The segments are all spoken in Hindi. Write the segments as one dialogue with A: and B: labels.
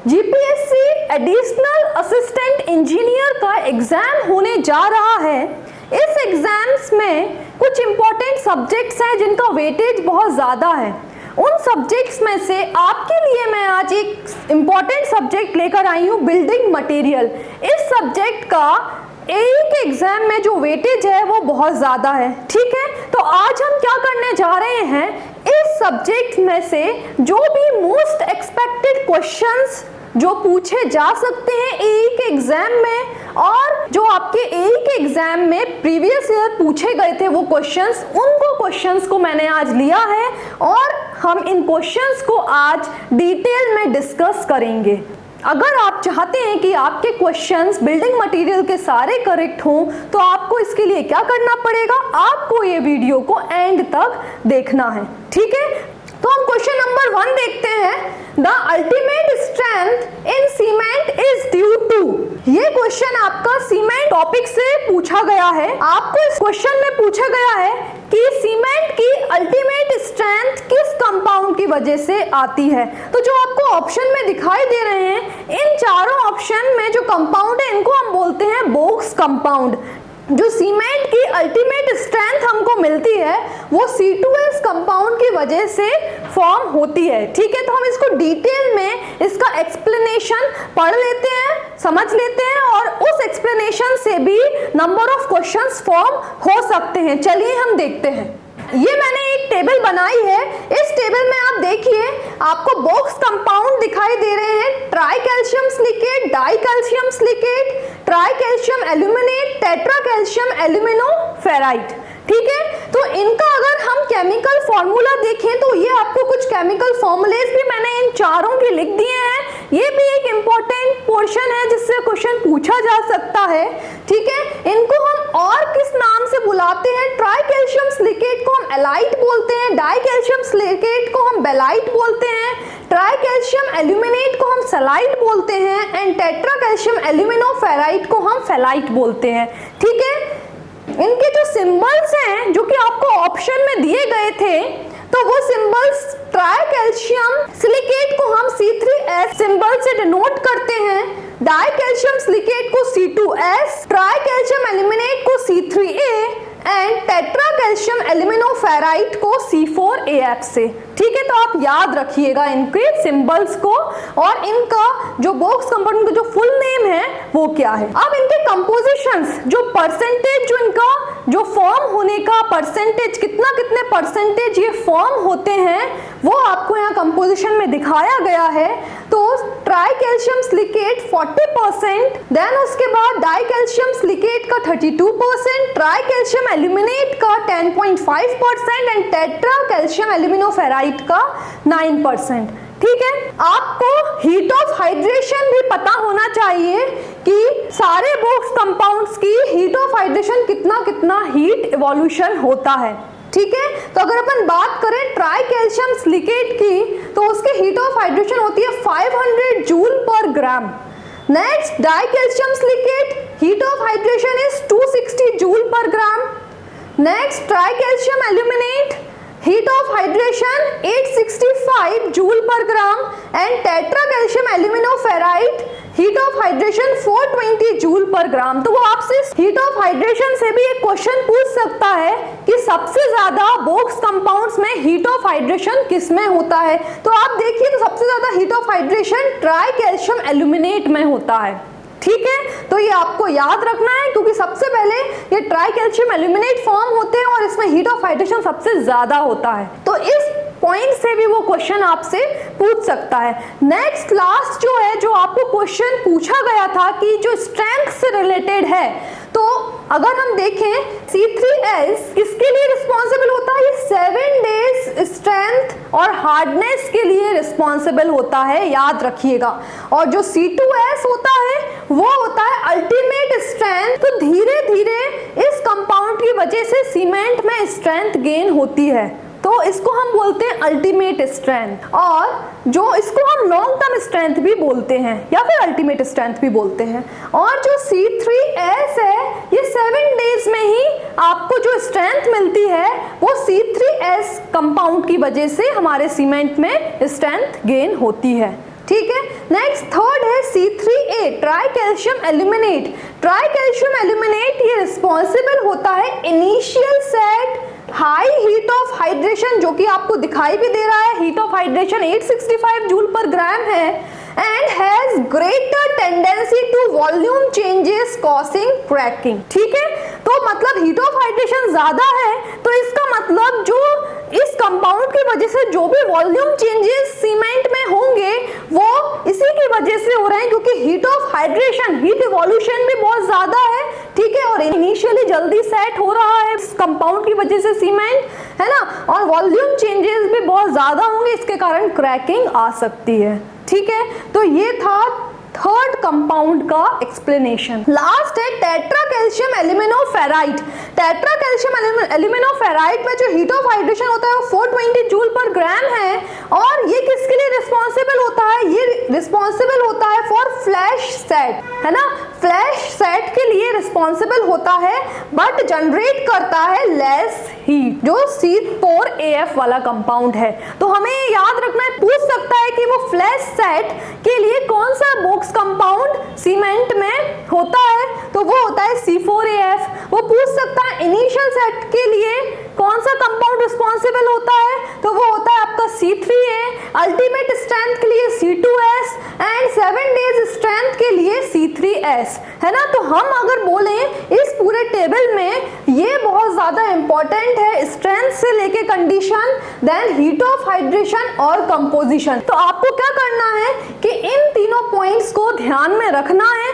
A: जीपीएससी एडिशनल असिस्टेंट इंजीनियर का एग्जाम होने जा रहा है। इस एग्जाम्स में कुछ इंपॉर्टेंट सब्जेक्ट्स हैं जिनका वेटेज बहुत ज़्यादा है। उन सब्जेक्ट्स में से आपके लिए मैं आज एक इम्पॉर्टेंट सब्जेक्ट लेकर आई हूँ, बिल्डिंग मटेरियल। इस सब्जेक्ट का एक एग्जाम में जो वेटेज है वो बहुत ज़्यादा है। ठीक है, तो आज हम क्या करने जा रहे हैं, इस सब्जेक्ट में से जो भी मोस्ट एक्सपेक्टेड क्वेश्चंस जो पूछे जा सकते हैं एक एग्जाम में, और जो आपके एक एग्जाम में प्रीवियस ईयर पूछे गए थे वो क्वेश्चंस, उनको क्वेश्चंस को मैंने आज लिया है और हम इन क्वेश्चंस को आज डिटेल में डिस्कस करेंगे। अगर आप चाहते हैं कि आपके क्वेश्चंस बिल्डिंग मटेरियल के सारे करेक्ट हों, तो आपको इसके लिए क्या करना पड़ेगा, आपको ये वीडियो को एंड तक देखना है। ठीक है, तो हम क्वेश्चन नंबर 1 देखते हैं। The ultimate strength in cement is due to. ये क्वेश्चन आपका सीमेंट टॉपिक से पूछा गया है। आपको इस क्वेश्चन में पूछा गया है कि सीमेंट की अल्टीमेट स्ट्रेंथ किस कंपाउंड की वजह से आती है। तो जो आपको ऑप्शन में दिखाई दे रहे हैं, इन चारों ऑप्शन में जो कंपाउंड है इनको हम बोलते हैं बोक्स कंपाउंड। जो सीमेंट की अल्टीमेट स्ट्रेंथ हमको मिलती है वो C2S कंपाउंड की वजह से फॉर्म होती है। ठीक है, तो हम इसको डिटेल में इसका एक्सप्लेनेशन पढ़ लेते हैं, समझ लेते हैं, और उस एक्सप्लेनेशन से भी नंबर ऑफ क्वेश्चंस फॉर्म हो सकते हैं। चलिए हम देखते हैं। ये मैंने एक टेबल बनाई है। इस टेबल में आप देखिए, आपको बॉक्स कंपाउंड दिखाई दे रहे हैं, tricalcium silicate, dicalcium silicate, tricalcium aluminate, tetracalcium aluminoferrite. ठीक है, तो इनका अगर हम केमिकल फॉर्मूला देखें तो ये आपको कुछ केमिकल फॉर्मूलेज भी मैंने इन चारों के लिख दिए हैं। ये भी एक इम्पॉर्टेंट पोर्शन है जिससे क्वेश्चन पूछा जा सकता है। ठीक है, इनको हम और किस नाम से बुलाते हैं, ट्राई कैल्शियम सिलिकेट को हम एलाइट बोलते हैं, डाई कैल्शियम सिलिकेट को हम बेलाइट बोलते हैं, ट्राई कैल्शियम एल्यूमिनेट को हम सलाइट बोलते हैं, एंड टेट्रा कैल्शियम एल्यूमिनोफेराइट को हम फेलाइट बोलते हैं। ठीक है, इनके जो सिंबल्स हैं जो कि आपको ऑप्शन में दिए गए थे, तो वो सिंबल्स ट्राई कैल्शियम सिलिकेट को हम C3S सिंबल से डिनोट करते हैं, डाई कैल्शियम सिलिकेट को C2S, ट्राई कैल्शियम एल्यूमिनेट को C3A एंड टेट्रा कैल्शियम एल्यूमिनोफेराइट को C4AF से। ठीक है, तो आप याद रखिएगा इनके सिंबल्स को, और इनका जो बॉक्स कंपाउंड का जो फुल नेम है वो क्या है। अब इनके कंपोजिशंस, जो परसेंटेज, जो इनका जो फॉर्म होने का परसेंटेज, कितने परसेंटेज ये फॉर्म होते हैं, वो आपको यहाँ कंपोजिशन में दिखाया गया है। तो ट्राई कैल्शियम सिलिकेट 40%, देन उसके बाद डाई कैल्शियम सिलिकेट का 32%, ट्राई कैल्शियम एल्यूमिनेट का 10.5% एंड टेट्रा कैल्शियम एल्यूमिनोफेराइट का 9%। ठीक है, आपको हीट ऑफ हाइड्रेशन भी पता होना चाहिए कि सारे बॉक्स कंपाउंड्स की हीट ऑफ हाइड्रेशन कितना हीट इवोल्यूशन होता है। ठीक है, तो अगर अपन बात करें ट्राई कैल्शियम सिलिकेट की, तो उसकी हीट ऑफ हाइड्रेशन होती है 500 joule per gram. Next, dicalcium silicate, heat of hydration is 260 joule per gram. Next, tricalcium aluminate, heat of hydration 865 joule per gram, and tetracalcium aluminoferrite, heat of hydration 420 joule per gram. तो वो आपसे हीट ऑफ हाइड्रेशन से भी एक क्वेश्चन पूछ सकता है कि सबसे ज्यादा बॉक्स कंपाउंड्स में हीट ऑफ हाइड्रेशन किस में होता है। तो आप देखिए, तो सबसे ज्यादा heat of hydration try calcium aluminate में होता है। ठीक है, तो ये आपको याद रखना है क्योंकि सबसे पहले ये ट्राई कैल्शियम एल्यूमिनेट फॉर्म होते हैं और इसमें हीट ऑफ हाइड्रेशन सबसे ज्यादा होता है। तो इस पॉइंट से भी वो क्वेश्चन आपसे पूछ सकता है। नेक्स्ट, लास्ट जो है, जो आपको क्वेश्चन पूछा गया था कि जो स्ट्रेंथ से रिलेटेड है, तो अगर हम देखें C3S किसके लिए रिस्पॉन्सिबल होता है, ये 7 डेज स्ट्रेंथ और हार्डनेस के लिए रिस्पॉन्सिबल होता है, याद रखिएगा। और जो C2S होता है वो होता है अल्टीमेट स्ट्रेंथ। तो धीरे धीरे इस कंपाउंड की वजह से सीमेंट में स्ट्रेंथ गेन होती है, तो इसको हम बोलते हैं अल्टीमेट स्ट्रेंथ, और जो इसको हम लॉन्ग टर्म स्ट्रेंथ भी बोलते हैं या फिर अल्टीमेट स्ट्रेंथ भी बोलते हैं। और जो C3S है, ये 7 डेज में ही आपको जो स्ट्रेंथ मिलती है वो C3S कंपाउंड की वजह से हमारे सीमेंट में स्ट्रेंथ गेन होती है। ठीक है। नेक्स्ट थर्ड है C3A try calcium aluminate. Try calcium aluminate ये रिस्पॉन्सिबल होता है initial set high heat of hydration, जो कि आपको दिखाई भी दे रहा है, heat of hydration 865 joule per gram है, and has greater tendency to volume changes causing cracking. ठीक है, तो मतलब हीट ऑफ हाइड्रेशन ज्यादा है, तो इसका मतलब जो इस कंपाउंड की वजह से जो भी वॉल्यूम चेंजेस सीमेंट में होंगे वो इसी की वजह से हो रहे हैं, क्योंकि heat of hydration, heat evolution भी बहुत ज्यादा है। ठीक है, और इनिशियली जल्दी सेट हो रहा है इस कंपाउंड की वजह से सीमेंट, है ना, और वॉल्यूम चेंजेस भी बहुत ज्यादा होंगे, इसके कारण क्रैकिंग आ सकती है। ठीक है, तो ये था थर्ड कंपाउंड का एक्सप्लेनेशन। लास्ट है टेट्रा कैल्शियम एल्यूमिनोफेराइट। टेट्रा कैल्शियम एल्यूमिनोफेराइट में जो हीट ऑफ हाइड्रेशन होता है वो 420 जूल पर ग्राम है, और ये किसके लिए रिस्पॉन्सिबल होता है? ये रिस्पॉन्सिबल होता है फॉर फ्लैश सेट, है ना, फ्लैश सेट के लिए रिस्पॉन्सिबल होता है, बट जनरेट करता है लेस हीट, जो C4AF वाला कंपाउंड है। तो हमें याद रखना है, पूछ सकता है कि वो फ्लैश सेट के लिए कौन सा बॉक्स कंपाउंड सीमेंट में होता है, तो वो होता है C4AF। वो पूछ सकता है इनिशियल सेट के लिए कौन सा कंपाउंड रिस्पॉन्सिबल होता है, तो वो होता है आपका C3A, अल्टीमेट स्ट्रेंथ के लिए C2S एंड 7 डेज स्ट्रेंथ के लिए C3S, है ना। तो हम अगर बोलें इस पूरे टेबल में ये बहुत ज्यादा इंपॉर्टेंट है, स्ट्रेंथ से लेके condition, then heat of hydration और कंपोजिशन। तो आपको क्या करना है कि इन तीनों पॉइंट्स को ध्यान में रखना है।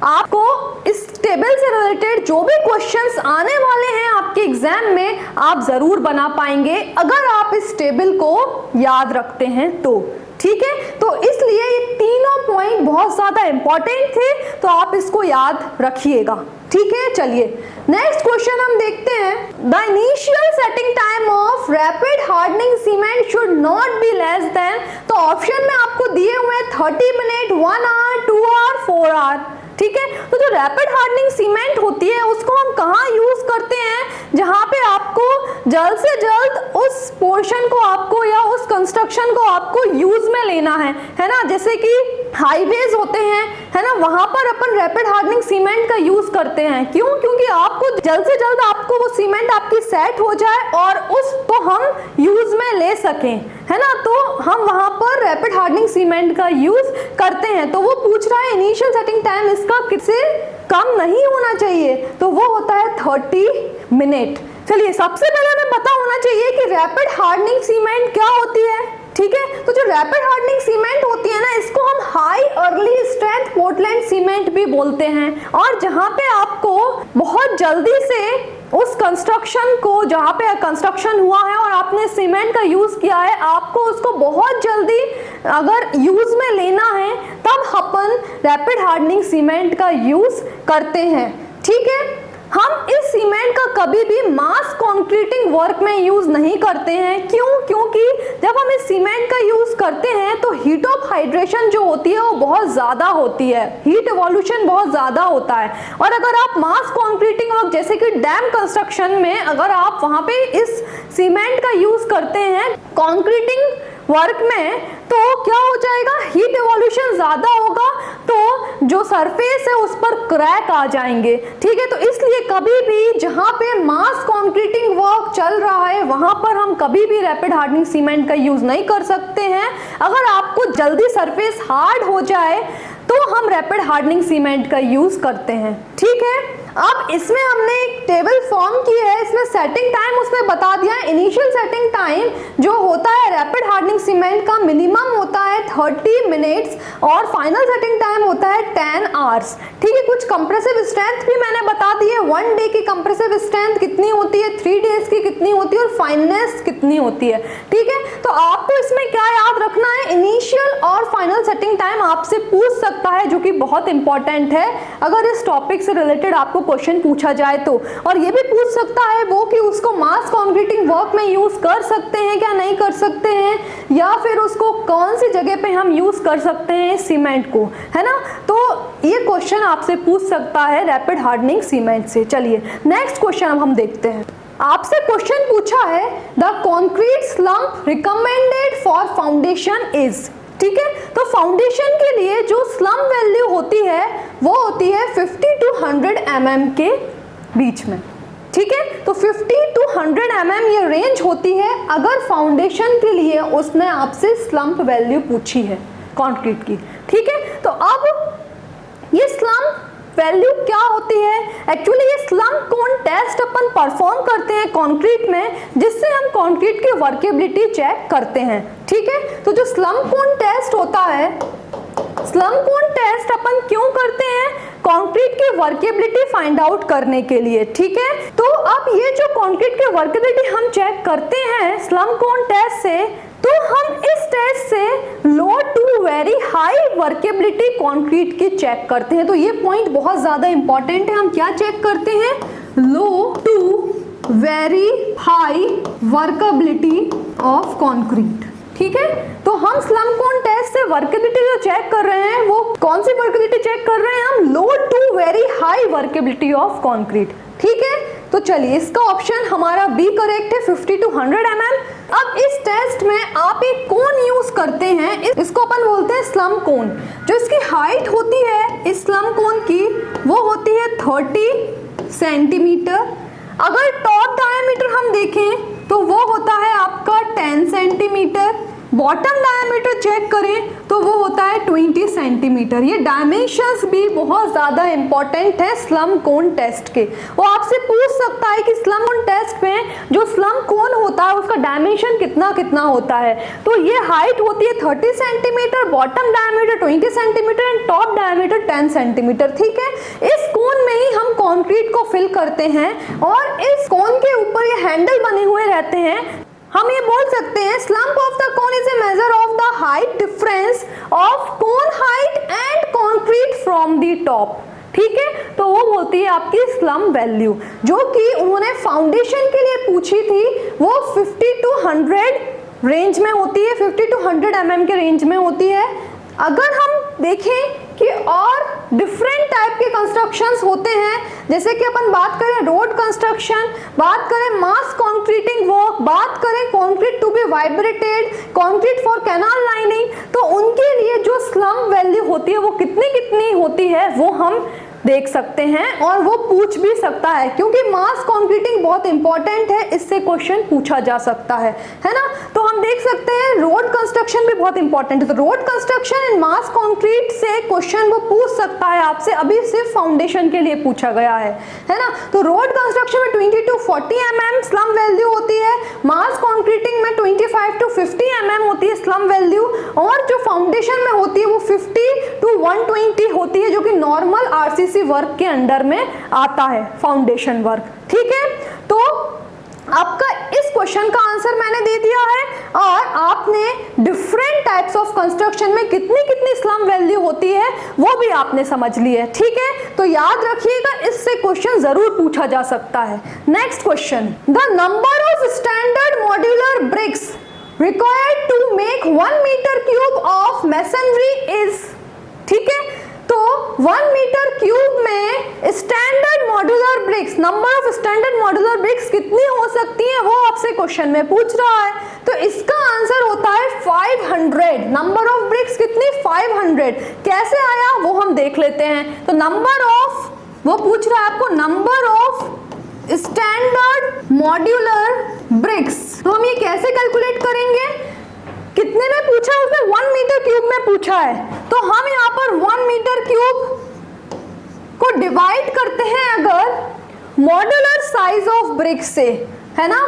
A: आपको इस टेबल से रिलेटेड जो भी क्वेश्चंस आने वाले हैं आपके एग्जाम में, आप जरूर बना पाएंगे अगर आप इस टेबल को याद रखते हैं तो। ठीक है, तो इसलिए ये तीनों पॉइंट बहुत ज्यादा इंपॉर्टेंट थे, तो आप इसको याद रखिएगा। ठीक है, चलिए नेक्स्ट क्वेश्चन हम देखते हैं। The initial setting time of rapid hardening cement should not be less than, तो ऑप्शन में आपको दिए हुए 30 मिनट, 1 आवर, 2 आवर, 4 आवर। ठीक है, तो जो रैपिड हार्डनिंग सीमेंट होती है उसको हम कहाँ यूज करते हैं? जहाँ पे आपको जल्द से जल्द उस पोर्शन को आपको या उस कंस्ट्रक्शन को आपको यूज में लेना है ना, जैसे कि हाईवेज होते हैं, है ना, वहां पर अपन रैपिड हार्डनिंग सीमेंट का यूज करते हैं। क्यों? क्योंकि आपको जल्द से जल्द आपको वो सीमेंट आपकी सेट हो जाए और उसको हम यूज में ले सकें, है ना, तो हम वहां पर रैपिड हार्डनिंग सीमेंट का यूज करते हैं। तो वो पूछ रहा है इनिशियल सेटिंग टाइम इसका किससे कम नहीं होना चाहिए, तो वो होता है 30 मिनट। चलिए, सबसे पहले हमें पता होना चाहिए कि रैपिड हार्डनिंग सीमेंट क्या होती है। ठीक है, तो जो रैपिड हार्डनिंग सीमेंट होती है ना, इसको हम high early strength Portland cement भी बोलते हैं, और जहां पे आपको बहुत जल्दी से उस कंस्ट्रक्शन को, जहाँ पे कंस्ट्रक्शन हुआ है और आपने सीमेंट का यूज किया है, आपको उसको बहुत जल्दी अगर यूज में लेना है तब अपन रैपिड हार्डनिंग सीमेंट का यूज करते हैं। ठीक है, हम इस सीमेंट का कभी भी मास कंक्रीटिंग वर्क में यूज नहीं करते हैं। क्यों? क्योंकि जब हम इस सीमेंट का यूज करते हैं तो हीट ऑफ हाइड्रेशन जो होती है वो बहुत ज्यादा होती है, हीट इवोल्यूशन बहुत ज्यादा होता है, और अगर आप मास कंक्रीटिंग वर्क जैसे कि डैम कंस्ट्रक्शन में अगर आप वहां पे इस सीमेंट का यूज करते हैं कंक्रीटिंग वर्क में, तो क्या हो जाएगा, हीट इवोल्यूशन ज्यादा होगा, तो जो सरफेस है उस पर क्रैक आ जाएंगे। ठीक है, तो इसलिए कभी भी जहां पे मास कंक्रीटिंग वर्क चल रहा है वहां पर हम कभी भी रैपिड हार्डनिंग सीमेंट का यूज नहीं कर सकते हैं। अगर आपको जल्दी सरफेस हार्ड हो जाए तो हम रैपिड हार्डनिंग सीमेंट का यूज करते हैं। ठीक है, अब इसमें हमने एक टेबल फॉर्म की है, इसमें सेटिंग टाइम उसमें बता दिया है। इनिशियल सेटिंग टाइम जो होता है रैपिड हार्डनिंग सीमेंट का मिनिमम होता है 30 मिनट्स और फाइनल सेटिंग टाइम होता है 10 आवर्स। ठीक है, कुछ कंप्रेसिव स्ट्रेंथ भी मैंने बता दी है, 1 डे की कंप्रेसिव स्ट्रेंथ कितनी होती है, 3 डेज की कितनी होती है और फाइननेस कितनी होती है। ठीक है, तो आपको इसमें क्या याद रखना है, इनिशियल और फाइनल सेटिंग टाइम आपसे पूछ सकता है, जो कि बहुत इंपॉर्टेंट है अगर इस टॉपिक से रिलेटेड आपको क्वेश्चन पूछा जाए तो। और ये भी पूछ सकता है वो कि उसको मास कंक्रीटिंग वर्क में यूज कर सकते हैं क्या नहीं कर सकते हैं, या फिर उसको कौन सी जगह पे हम यूज कर सकते हैं सीमेंट को, है ना। तो ये क्वेश्चन आपसे पूछ सकता है रैपिड हार्डनिंग सीमेंट से। चलिए नेक्स्ट क्वेश्चन अब हम देखते हैं। आपसे क्वेश्चन पूछा है the concrete slump recommended for foundation is. ठीक है। तो फाउंडेशन के लिए जो स्लम वैल्यू होती है वो होती है 50 to 100 mm के बीच में, ठीक है। तो 50 to 100 mm ये रेंज होती है अगर फाउंडेशन के लिए उसने आपसे स्लम्प वैल्यू पूछी है कंक्रीट की, ठीक है। तो अब ये स्लम्प वैल्यू क्या होती है? एक्चुअली ये स्लम्प कोन टेस्ट अपन परफॉर्म करते हैं कंक्रीट में, जिससे हम कंक्रीट की वर्केबिलिटी चेक करते हैं, ठीक है। तो जो स्लम्प कोन टेस्ट होता है, स्लम्प कोन टेस्ट अपन क्यों करते हैं? कंक्रीट की वर्केबिलिटी फाइंड आउट करने के लिए, ठीक है। तो अब ये जो कंक्रीट की वर्केबिलिटी हम चेक करते हैं स्लम्प कोन टेस्ट से, तो हम इस टेस्ट से low to very high workability concrete की चेक करते हैं। तो ये पॉइंट बहुत ज्यादा इंपॉर्टेंट है। हम क्या चेक करते हैं? Low to very high workability of concrete, ठीक है। तो हम स्लम्प कोन टेस्ट से वर्केबिलिटी जो चेक कर रहे हैं वो कौन सी वर्केबिलिटी चेक कर रहे हैं? हम low to very high workability of concrete, ठीक है। तो चलिए इसका ऑप्शन हमारा बी करेक्ट है, 50 to 100 mm। अब इस टेस्ट में आप एक कोन यूज करते हैं, इसको अपन बोलते हैं स्लम्प कोन। जो इसकी हाइट होती है इस स्लम्प कोन की वो होती है 30 सेंटीमीटर। अगर टॉप डायमीटर हम देखें तो वो होता है आपका 10 सेंटीमीटर। बॉटम डायमीटर चेक करें तो वो होता है 20 सेंटीमीटर। ये डायमेंशंस भी बहुत ज़्यादा इंपॉर्टेंट है स्लम्प कोन टेस्ट के। वो आपसे पूछ सकता है कि स्लम्प कोन टेस्ट में जो स्लम्प कोन होता है उसका डायमेंशन कितना कितना होता है। तो ये हाइट होती है 30 centimetre, bottom diameter 20 centimetre and top diameter 10 centimetre, ठीक है। इस कोन में ही हम कॉन्क्रीट को फिल करते हैं और इस कोन के ऊपर ये हैंडल बने हुए रहते हैं। हम ये बोल सकते हैं slump of the cone is a measure of the height difference of cone height and concrete from the top, ठीक है। तो वो होती है आपकी स्लम्प वैल्यू, जो कि उन्होंने फाउंडेशन के लिए पूछी थी। वो 50 to 100 रेंज में होती है, 50 to 100 mm के रेंज में होती है। अगर हम देखें कि और डिफरेंट टाइप के कंस्ट्रक्शंस होते हैं, जैसे कि अपन बात करें रोड कंस्ट्रक्शन, बात करें मास कंक्रीटिंग वर्क, बात करें concrete to be vibrated, concrete for canal lining, तो उनके लिए जो स्लम्प वैल्यू होती है वो कितनी कितनी होती है वो हम देख सकते हैं और वो पूछ भी सकता है, क्योंकि मास कंक्रीटिंग बहुत इंपॉर्टेंट है, इससे क्वेश्चन पूछा जा सकता है ना। तो हम देख सकते हैं रोड कंस्ट्रक्शन भी बहुत इंपॉर्टेंट है। तो road construction and mass concrete से क्वेश्चन वो पूछ सकता है आपसे, अभी सिर्फ फाउंडेशन के लिए पूछा गया है ना। तो रोड कंस्ट्रक्शन में 20 to 40 mm स्लम्प वैल्यू होती है, मास कंक्रीटिंग में 25 to 50 mm होती है स्लम्प वैल्यू, और जो फाउंडेशन में होती है वो 50 to 120 होती है, जो कि नॉर्मल आरसीसी वर्क के अंडर में आता है, फाउंडेशन वर्क, ठीक है। तो आपका इस क्वेश्चन का आंसर मैंने दे दिया है और आपने डिफरेंट टाइप्स ऑफ कंस्ट्रक्शन में कितनी कितनी स्लम्प वैल्यू होती है वो भी आपने समझ ली है, ठीक है। तो याद रखिएगा, इससे क्वेश्चन जरूर पूछा जा सकता है। Next question, the number of standard modular bricks required to make 1 metre cube of masonry is, ठीक है। तो 1 मीटर क्यूब में standard modular bricks, number of standard modular bricks कितनी हो सकती हैं वो आपसे क्वेश्चन में पूछ रहा है। तो इसका आंसर होता है 500। नंबर ऑफ ब्रिक्स कितनी? 500। कैसे आया वो हम देख लेते हैं। तो नंबर ऑफ, वो पूछ रहा है आपको number of standard modular bricks. तो हम ये कैसे कैलकुलेट करेंगे? कितने में पूछा है उसने? 1 मीटर क्यूब में पूछा है। तो हम यहाँ पर 1 मीटर क्यूब को डिवाइड करते हैं अगर मॉड्यूलर साइज ऑफ ब्रिक से, है ना,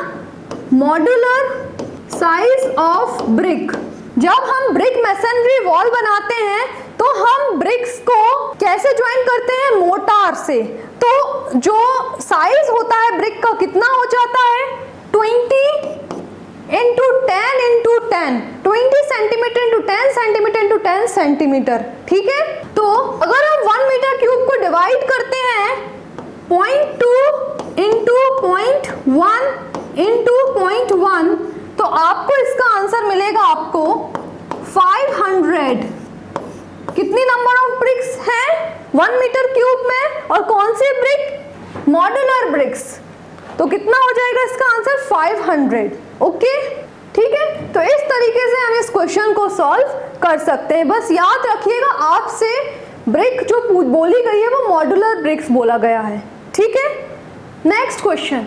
A: मॉड्यूलर साइज ऑफ ब्रिक। जब हम ब्रिक मैसनरी वॉल बनाते हैं तो हम ब्रिक्स को कैसे ज्वाइन करते हैं? मोटार से। तो जो साइज होता है ब्रिक का कितना हो जाता है? 20 into 10 into 10, 20 centimetre into 10 centimetre into 10 centimetre, ठीक है। तो अगर हम 1 मीटर क्यूब को डिवाइड करते हैं 0.2 into 0.1 into 0.1, तो आपको इसका आंसर मिलेगा आपको 500। कितनी नंबर ऑफ ब्रिक्स है 1 मीटर क्यूब में, और कौन सी ब्रिक? Modular bricks. तो कितना हो जाएगा इसका आंसर? 500। ओके, ठीक है, तो इस तरीके से हम इस क्वेश्चन को सॉल्व कर सकते हैं। बस याद रखिएगा आपसे ब्रिक जो बोली गई है वो मॉड्यूलर ब्रिक्स बोला गया है। ठीक है, next question,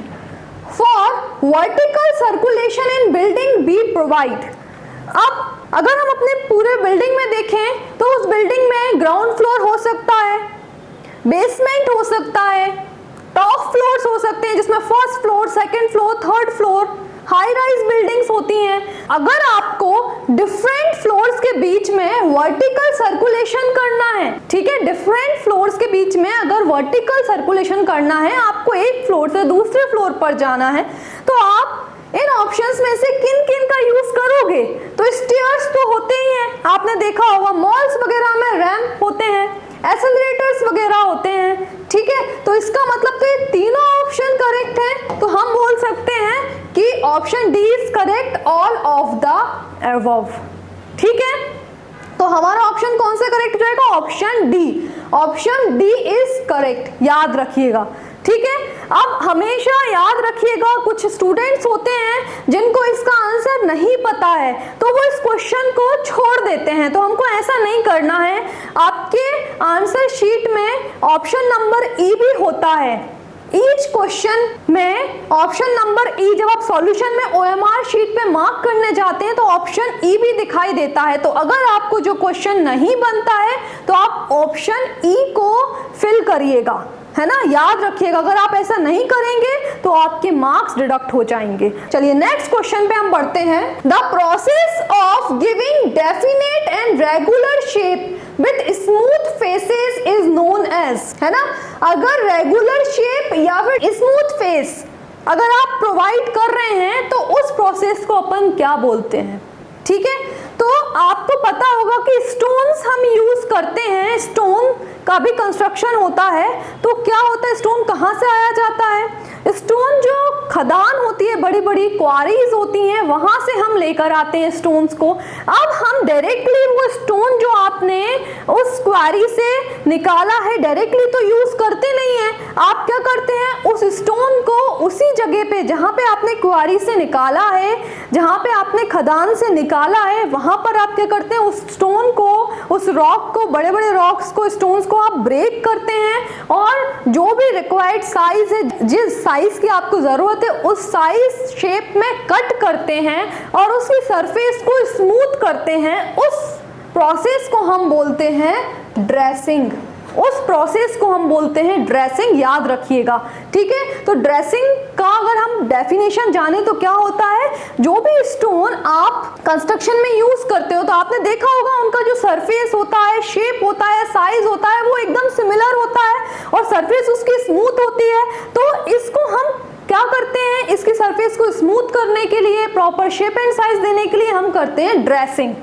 A: for vertical circulation in building be provide. अब अगर हम अपने पूरे बिल्डिंग में देखें तो उस बिल्डिंग में ग्राउंड फ्लोर हो सकता है, बेसमेंट हो सकता है, टॉप फ्लोर्स हो सकते हैं जिसमें first floor, second floor, third floor, high rise buildings होती हैं। अगर आपको डिफरेंट फ्लोर्स के बीच में वर्टिकल सर्कुलेशन करना है, ठीक है, डिफरेंट फ्लोर्स के बीच में अगर वर्टिकल सर्कुलेशन करना है, आपको एक फ्लोर से दूसरे फ्लोर पर जाना है, तो आप इन ऑप्शंस में से किन किन का यूज करोगे? तो स्टेयर्स तो होते ही हैं, आपने देखा होगा मॉल्स वगैरह में रैंप होते हैं, एस्केलेटर्स वगैरह होते हैं। ठीक है, तो इसका मतलब तो ये तीनों ऑप्शन करेक्ट है, तो हम बोल सकते हैं कि option D is correct, all of the above. ठीक है, तो हमारा ऑप्शन कौन सा करेक्ट हो जाएगा? Option D. Option D is correct, याद रखिएगा। ठीक है, अब हमेशा याद रखिएगा कुछ स्टूडेंट्स होते हैं जिनको इसका आंसर नहीं पता है तो वो इस क्वेश्चन को छोड़ देते हैं, तो हमको ऐसा नहीं करना है। आपके आंसर शीट में ऑप्शन नंबर ई भी होता है। ईच क्वेश्चन में ऑप्शन नंबर ई, जब आप सॉल्यूशन में ओएमआर शीट पे मार्क करने जाते हैं तो ऑप्शन ई भी दिखाई देता है। तो अगर आपको जो क्वेश्चन नहीं बनता है तो आप ऑप्शन ई को फिल करिएगा, है ना, याद रखिएगा। अगर आप ऐसा नहीं करेंगे तो आपके मार्क्स डिडक्ट हो जाएंगे। चलिए नेक्स्ट क्वेश्चन पे हम बढ़ते हैं। The process of giving definite and regular shape with smooth faces is known as, है ना। अगर रेगुलर शेप या फिर स्मूथ फेस अगर आप प्रोवाइड कर रहे हैं तो उस प्रोसेस को अपन क्या बोलते हैं? ठीक है, तो आपको पता होगा कि स्टोन्स हम यूज करते हैं, स्टोन का भी कंस्ट्रक्शन होता है। तो क्या होता है, स्टोन कहाँ से आया जाता है? स्टोन जो खदान होती है, बड़ी बड़ी क्वारीज होती हैं, वहां से हम लेकर आते हैं स्टोन्स को। अब हम डायरेक्टली वो स्टोन जो आपने उस क्वारी से निकाला है डायरेक्टली तो यूज करते नहीं है। आप क्या करते हैं, उस स्टोन को उसी जगह पे जहां पे आपने क्वारी से निकाला है, जहां पे आपने खदान से निकाला है, वहां पर आप क्या करते हैं, उस स्टोन को, उस रॉक को, बड़े बड़े रॉक्स को, स्टोन्स को आप ब्रेक करते हैं और जो भी रिक्वायर्ड साइज है, जिस साइज की आपको जरूरत है उस साइज शेप में कट करते हैं और उसकी सरफेस को स्मूथ करते हैं। उस प्रोसेस को हम बोलते हैं ड्रेसिंग। उस प्रोसेस को हम बोलते हैं ड्रेसिंग, याद रखिएगा। ठीक है, तो ड्रेसिंग का अगर हम डेफिनेशन जाने तो क्या होता है, जो भी स्टोन आप कंस्ट्रक्शन में यूज करते हो तो आपने देखा होगा उनका जो सरफेस होता है, शेप होता है, साइज होता है, वो एकदम सिमिलर होता है और सरफेस उसकी स्मूथ होती है। तो इसको हम क्या करते हैं, इसकी सरफेस को स्मूथ करने के लिए, प्रॉपर शेप एंड साइज देने के लिए हम करते हैं ड्रेसिंग।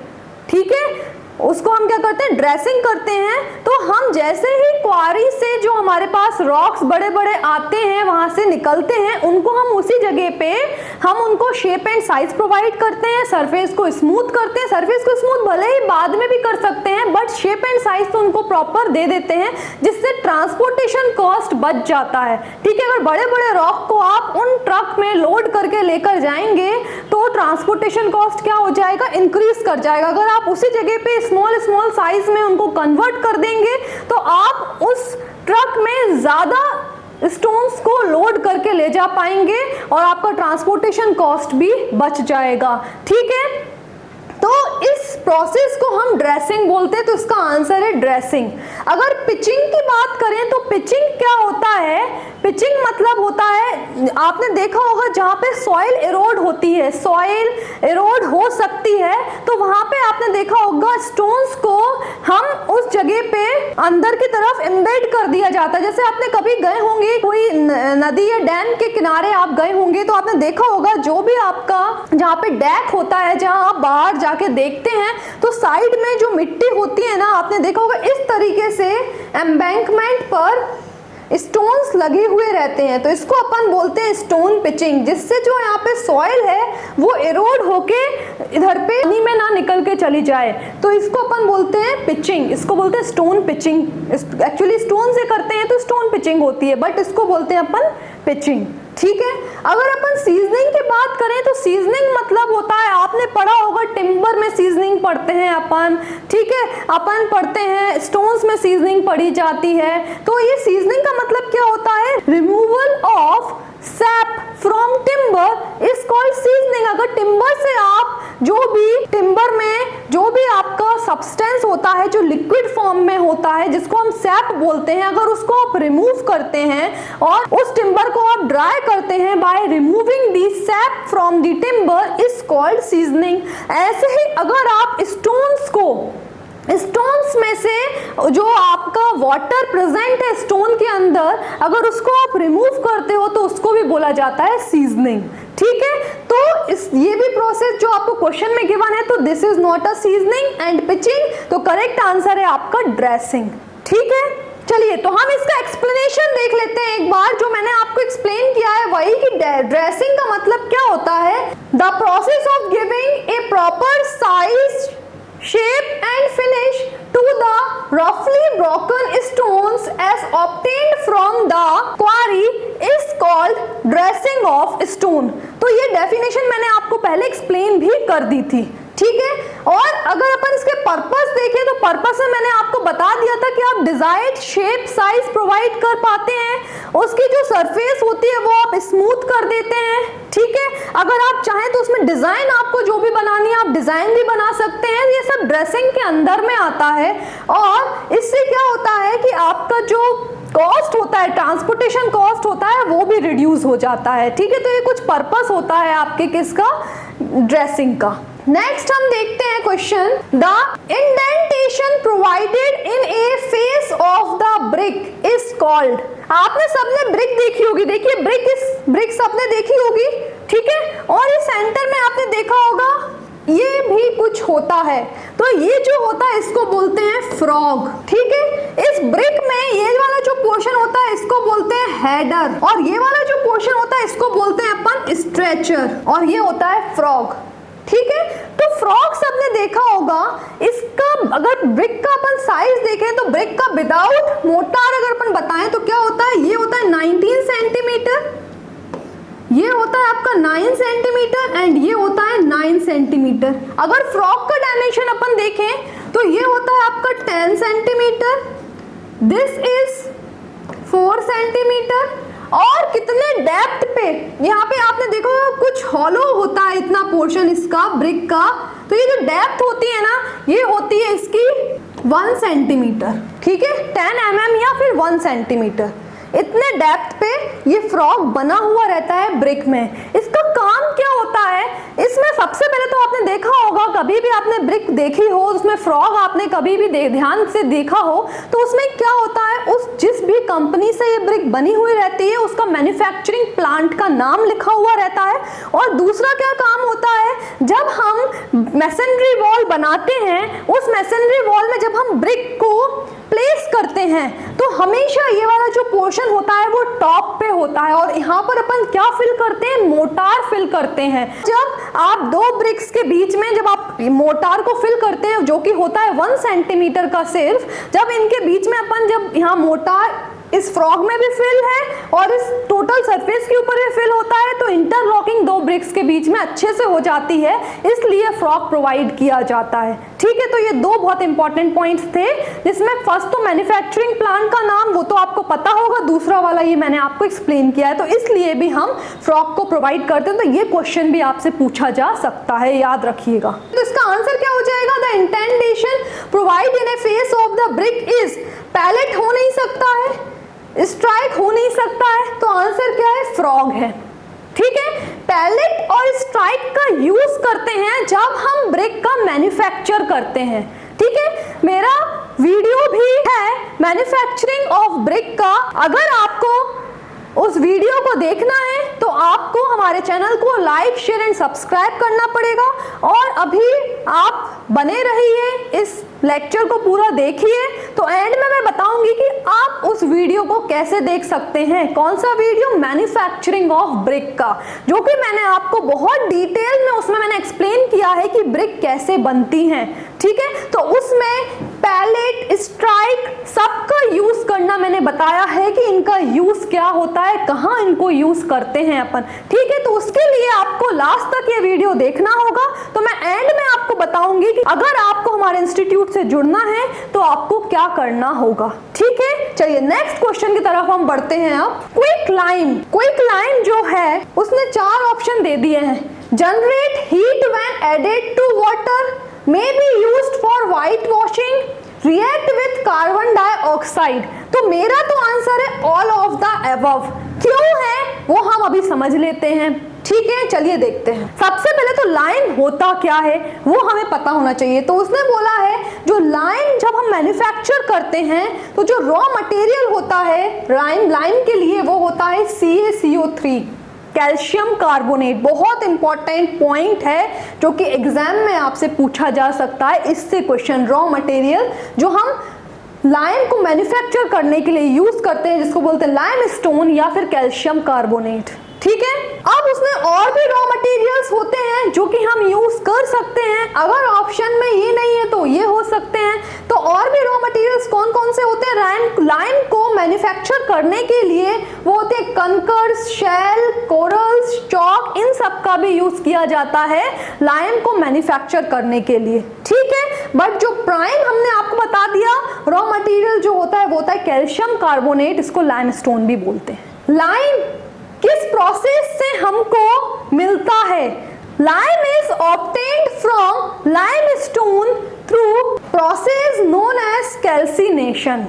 A: ठीक है, उसको हम क्या करते हैं, ड्रेसिंग करते हैं। तो हम जैसे ही क्वारी से जो हमारे पास रॉक्स बड़े बड़े आते हैं, वहां से निकलते हैं, उनको हम उसी जगह पे हम उनको शेप एंड साइज प्रोवाइड करते हैं, सरफेस को स्मूथ करते हैं। सरफेस को स्मूथ भले ही बाद में भी कर सकते हैं, बट शेप एंड साइज तो उनको प्रॉपर दे देते हैं, जिससे ट्रांसपोर्टेशन कॉस्ट बच जाता है। ठीक है, अगर बड़े बड़े रॉक को आप उन ट्रक में लोड करके लेकर जाएंगे तो ट्रांसपोर्टेशन कॉस्ट क्या हो जाएगा, इंक्रीज कर जाएगा। अगर आप उसी जगह पे स्मॉल स्मॉल साइज में उनको कन्वर्ट कर देंगे तो आप उस ट्रक में ज्यादा स्टोन्स को लोड करके ले जा पाएंगे और आपका ट्रांसपोर्टेशन कॉस्ट भी बच जाएगा। ठीक है, तो इस प्रोसेस को हम ड्रेसिंग बोलते हैं, तो इसका आंसर है ड्रेसिंग। अगर पिचिंग की बात करें तो पिचिंग क्या होता है, पिचिंग मतलब होता है, आपने देखा होगा जहाँ पे सॉइल एरोड होती है, सॉइल एरोड हो सकती है, तो वहां पे आपने देखा होगा स्टोन्स को हम उस जगह पे अंदर की तरफ एम्बेड कर दिया जाता है। जैसे आपने कभी गए होंगे कोई नदी या डैम के किनारे आप गए होंगे तो आपने देखा होगा जो भी आपका जहाँ पे डैक होता है, जहाँ आप बाहर जाके देखते हैं तो साइड में जो मिट्टी होती है ना, आपने देखा होगा इस तरीके से एम्बैंकमेंट पर स्टोन्स लगे हुए रहते हैं। तो इसको अपन बोलते हैं स्टोन पिचिंग, जिससे जो यहाँ पे सॉइल है वो एरोड होके इधर पे पानी में ना निकल के चली जाए, तो इसको अपन बोलते हैं पिचिंग। इसको बोलते हैं स्टोन पिचिंग। एक्चुअली स्टोन से करते हैं तो स्टोन पिचिंग होती है, बट इसको बोलते हैं अपन पिचिंग। ठीक है। अगर अपन सीजनिंग की बात करें तो सीजनिंग मतलब होता है, आपने पढ़ा होगा टिम्बर में सीजनिंग पढ़ते हैं अपन, ठीक है, अपन पढ़ते हैं स्टोन्स में सीजनिंग पढ़ी जाती है। तो ये सीजनिंग का मतलब क्या होता है, removal of SAP from timber is called seasoning. अगर टिम्बर से आप जो भी टिम्बर में जो भी आपका सब्सटेंस होता है जो लिक्विड फॉर्म में होता है जिसको हम सैप बोलते हैं, अगर उसको आप रिमूव करते हैं और उस टिम्बर को आप ड्राई करते हैं by removing the SAP from the timber is called seasoning. ऐसे ही अगर आप स्टोन्स में से जो आपका वाटर प्रेजेंट है स्टोन के अंदर, अगर उसको आप रिमूव करते हो तो उसको भी बोला जाता है सीजनिंग, ठीक है। तो ये भी प्रोसेस जो आपको क्वेश्चन में गिवन है, तो this is not a seasoning and pitching, तो करेक्ट आंसर है आपका ड्रेसिंग, ठीक है। चलिए तो हम इसका एक्सप्लेनेशन देख लेते हैं एक बार, जो मैंने आपको एक्सप्लेन किया है वही कि ड्रेसिंग का मतलब क्या होता है, the process of giving a proper size shape and finish to the roughly broken stones as obtained from the quarry is called dressing of stone। तो ये डेफिनेशन मैंने आपको पहले एक्सप्लेन भी कर दी थी, ठीक है। और अगर अपन इसके पर्पस देखें तो पर्पस में मैंने आपको बता दिया था कि आप डिजायर्ड शेप साइज प्रोवाइड कर पाते हैं, उसकी जो सरफेस होती है वो आप स्मूथ कर देते हैं, ठीक है। अगर आप चाहें तो उसमें डिजाइन आपको जो भी बनानी है आप डिजाइन भी बना सकते हैं, ये सब ड्रेसिंग के अंदर में आता है। और इससे क्या होता है कि आपका जो कॉस्ट होता है, ट्रांसपोर्टेशन कॉस्ट होता है, वो भी रिड्यूस हो जाता है, ठीक है। तो ये कुछ पर्पस होता है आपके किसका, ड्रेसिंग का। नेक्स्ट हम देखते हैं question, the indentation provided in a face of the brick is called. आपने सबने ब्रिक देखी होगी, देखिए ब्रिक सबने देखी होगी, ठीक है। और इस सेंटर में आपने देखा होगा ये भी कुछ होता है, तो ये जो होता है इसको बोलते हैं फ्रॉग, ठीक है। इस ब्रिक में ये वाला जो पोर्शन होता है इसको बोलते हैं हेडर, और ये वाला जो पोर्शन होता है इसको बोलते हैं अपन स्ट्रेचर, और ये होता है फ्रॉग, ठीक है। तो फ्रॉग सबने देखा होगा। इसका अगर ब्रिक का अपन साइज देखें तो ब्रिक का विदाउट मोटार अगर अपन बताएं तो क्या होता है, ये होता है 19 सेंटीमीटर, ये होता है आपका 9 सेंटीमीटर एंड ये होता है 9 सेंटीमीटर। अगर फ्रॉग का डायमेंशन अपन देखें तो ये होता है आपका 10 सेंटीमीटर, दिस इज 4 सेंटीमीटर। और कितने डेप्थ पे, यहाँ पे आपने देखो कुछ हॉलो होता है इतना पोर्शन इसका ब्रिक का, तो ये जो डेप्थ होती है ना ये होती है इसकी 1 सेंटीमीटर, ठीक है, 10 mm या फिर 1 सेंटीमीटर। इतने डेप्थ पे ये फ्रॉग बना हुआ रहता है ब्रिक में। इसका काम क्या होता है, इसमें सबसे पहले तो आपने देखा होगा, कभी भी आपने ब्रिक देखी हो उसमें फ्रॉग आपने कभी भी ध्यान से देखा हो तो उसमें क्या होता है, उस जिस भी कंपनी से ये ब्रिक बनी हुई रहती है उसका मैन्युफैक्चरिंग प्लांट का नाम लिखा हुआ रहता है। और दूसरा क्या काम होता है, जब हम मैसनरी वॉल बनाते हैं उस मैसनरी वॉल में जब हम ब्रिक को प्लेस करते हैं तो हमेशा ये वाला जो पोर्शन होता है वो टॉप पे होता है, और यहाँ पर अपन क्या फिल करते हैं, मोटार फिल करते हैं। जब आप दो ब्रिक्स के बीच में जब आप मोटार को फिल करते हैं जो कि होता है 1 सेंटीमीटर का सिर्फ, जब इनके बीच में अपन जब यहाँ मोटार इस फ्रॉग में भी फिल है और इस टोटल सरफेस के ऊपर भी फिल होता है तो इंटरलॉकिंग दो ब्रिक्स के बीच में अच्छे से हो जाती है, इसलिए फ्रॉग प्रोवाइड किया जाता है, ठीक है। तो ये दो बहुत इंपॉर्टेंट पॉइंट्स थे, जिसमें फर्स्ट तो मैन्युफैक्चरिंग प्लांट का नाम वो तो आपको पता होगा, दूसरा वाला ये मैंने आपको एक्सप्लेन किया है, तो इसलिए भी हम फ्रॉग को प्रोवाइड करते हैं। तो ये क्वेश्चन भी आपसे पूछा जा सकता है, याद रखिएगा। तो इसका आंसर क्या हो जाएगा, the indentation provide in a face of the brick is, pallet हो नहीं सकता है, स्ट्राइक हो नहीं सकता है, तो आंसर क्या है, फ्रॉग है, ठीक है। पैलेट और स्ट्राइक का यूज करते हैं जब हम ब्रिक का मैन्युफैक्चर करते हैं, ठीक है। मेरा वीडियो भी है मैन्युफैक्चरिंग ऑफ ब्रिक का, अगर आपको उस वीडियो को देखना है तो आपको हमारे चैनल को लाइक शेयर एंड सब्सक्राइब करना पड़ेगा। और अभी आप बने रहिए, इस लेक्चर को पूरा देखिए, तो एंड में मैं बताऊंगी कि आप उस वीडियो को कैसे देख सकते हैं। कौन सा वीडियो, मैन्युफैक्चरिंग ऑफ ब्रिक का, जो कि मैंने आपको बहुत डिटेल में उसमें मैंने एक्सप्लेन किया है कि ब्रिक कैसे बनती हैं, ठीक है। तो उसमें पैलेट, स्ट्राइक सबका यूज करना मैंने बताया है कि इनका यूज क्या होता है, कहाँ इनको यूज करते हैं अपन। ठीक है, तो उसके लिए आपको लास्ट तक ये वीडियो देखना होगा। तो मैं एंड में आपको बताऊंगी कि अगर आपको हमारे इंस्टीट्यूट से जुड़ना है तो आपको क्या करना होगा। ठीक है, चलिए नेक्स्ट क्वेश्चन की तरफ हम बढ़ते हैं। अब क्विक लाइम जो है उसने 4 ऑप्शन दे दिए हैं। Generate heat when added to water, may be used for white washing, react with carbon dioxide। तो मेरा तो आंसर है ऑल ऑफ द अबव। क्यों है वो हम अभी समझ लेते हैं। ठीक है, चलिए देखते हैं। सबसे पहले तो लाइम होता क्या है वो हमें पता होना चाहिए। तो उसने बोला है जो लाइम जब हम मैन्युफैक्चर करते हैं तो जो रॉ मटेरियल होता है लाइम के लिए वो होता है CaCO3, कैल्शियम कार्बोनेट। बहुत इंपॉर्टेंट पॉइंट है जो कि एग्जाम में आपसे पूछा जा सकता है इससे क्वेश्चन। रॉ मटेरियल जो हम लाइम को मैन्युफैक्चर करने के लिए यूज करते हैं जिसको बोलते हैं लाइम स्टोन या फिर कैल्शियम कार्बोनेट। ठीक है, अब उसमें और भी रॉ मटेरियल्स होते हैं जो कि हम यूज कर सकते हैं। अगर ऑप्शन में ये नहीं है तो ये हो सकते हैं। तो और भी रॉ मटेरियल्स कौन कौन से होते हैं लाइम को मैन्युफैक्चर करने के लिए? वो होते हैं कंकर्स, शेल, कोरल्स, चॉक, इन सब का भी यूज किया जाता है लाइम को मैन्युफैक्चर करने के लिए। ठीक है, बट जो प्राइम हमने आपको बता दिया रॉ मटेरियल जो होता है वो होता है कैल्शियम कार्बोनेट, इसको लाइमस्टोन भी बोलते हैं। लाइम किस प्रोसेस से हमको मिलता है? Lime is obtained from limestone through process known as calcination.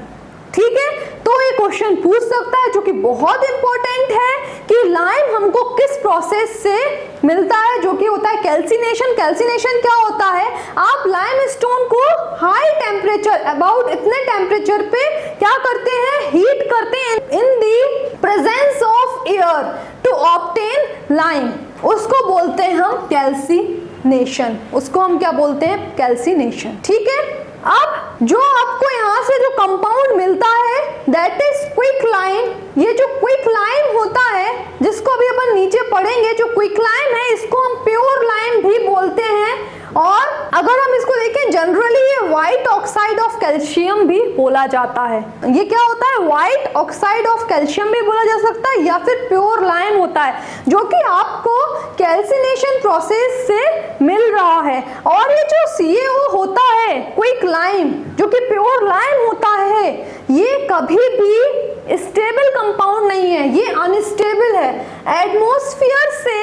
A: ठीक है, तो ये क्वेश्चन पूछ सकता है जो कि बहुत इंपॉर्टेंट है कि लाइम हमको किस प्रोसेस से मिलता है, जो कि होता है कैल्सिनेशन। कैल्सिनेशन क्या होता है? आप लाइमस्टोन को हाई टेम्परेचर अबाउट इतने टेम्परेचर पे क्या करते हैं, हीट करते हैं in the presence of air to obtain lime. उसको बोलते हैं हम कैल्सिनेशन। उसको हम क्या बोलते हैं? कैल्सिनेशन। ठीक है, अब जो आपको यहाँ से जो कंपाउंड मिलता है दैट इज क्विक लाइम। ये जो क्विक लाइम होता है जिसको अभी अपन नीचे पढ़ेंगे, जो क्विक लाइम है इसको हम प्योर लाइम भी बोलते हैं। और अगर हम इसको देखें जनरली ये व्हाइट ऑक्साइड ऑफ कैल्शियम भी बोला जाता है। ये क्या होता है? व्हाइट ऑक्साइड ऑफ कैल्शियम भी बोला जा सकता है या फिर प्योर लाइम होता है जो कि आपको कैल्सिनेशन प्रोसेस से मिल रहा है। और ये जो CaO होता है क्विक लाइम जो कि प्योर लाइम होता है, ये कभी भी स्टेबल कंपाउंड नहीं है, ये अनस्टेबल है। एटमॉस्फेयर से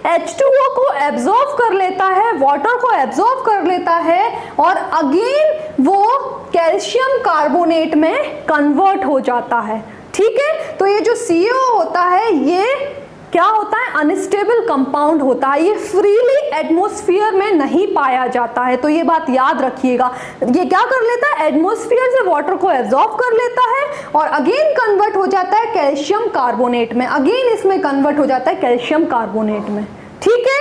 A: H2O को एब्जॉर्ब कर लेता है, वाटर को एब्जॉर्ब कर लेता है और अगेन वो कैल्शियम कार्बोनेट में कन्वर्ट हो जाता है। ठीक है, तो ये जो CaO होता है ये क्या होता है? अनस्टेबल कंपाउंड होता है। ये फ्रीली एटमॉस्फेयर में नहीं पाया जाता है, तो ये बात याद रखिएगा। ये क्या कर लेता है? एटमॉस्फेयर से वाटर को एब्जॉर्ब कर लेता है और अगेन कन्वर्ट हो जाता है कैल्शियम कार्बोनेट में। अगेन इसमें कन्वर्ट हो जाता है कैल्शियम कार्बोनेट में। ठीक है,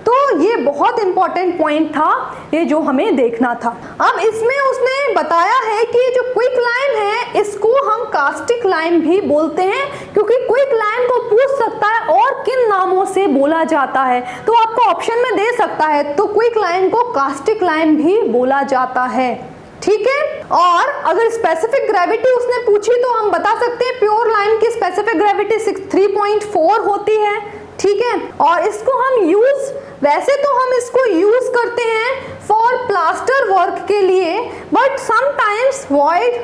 A: तो ये बहुत इंपॉर्टेंट पॉइंट था ये जो हमें देखना था। अब इसमें उसने बताया है कि जो क्विक लाइम है इसको हम कास्टिक लाइम भी बोलते हैं, क्योंकि क्विक लाइम को पूछ सकता है और किन नामों से बोला जाता है, तो आपको ऑप्शन में दे सकता है। तो क्विक लाइम को कास्टिक लाइम भी बोला जाता है। ठीक है, और अगर स्पेसिफिक ग्रेविटी उसने पूछी तो हम बता सकते हैं प्योर लाइम की स्पेसिफिक ग्रेविटी 3.4 होती है। ठीक है, और इसको हम वैसे तो हम इसको यूज करते हैं फॉर प्लास्टर वर्क के लिए, बट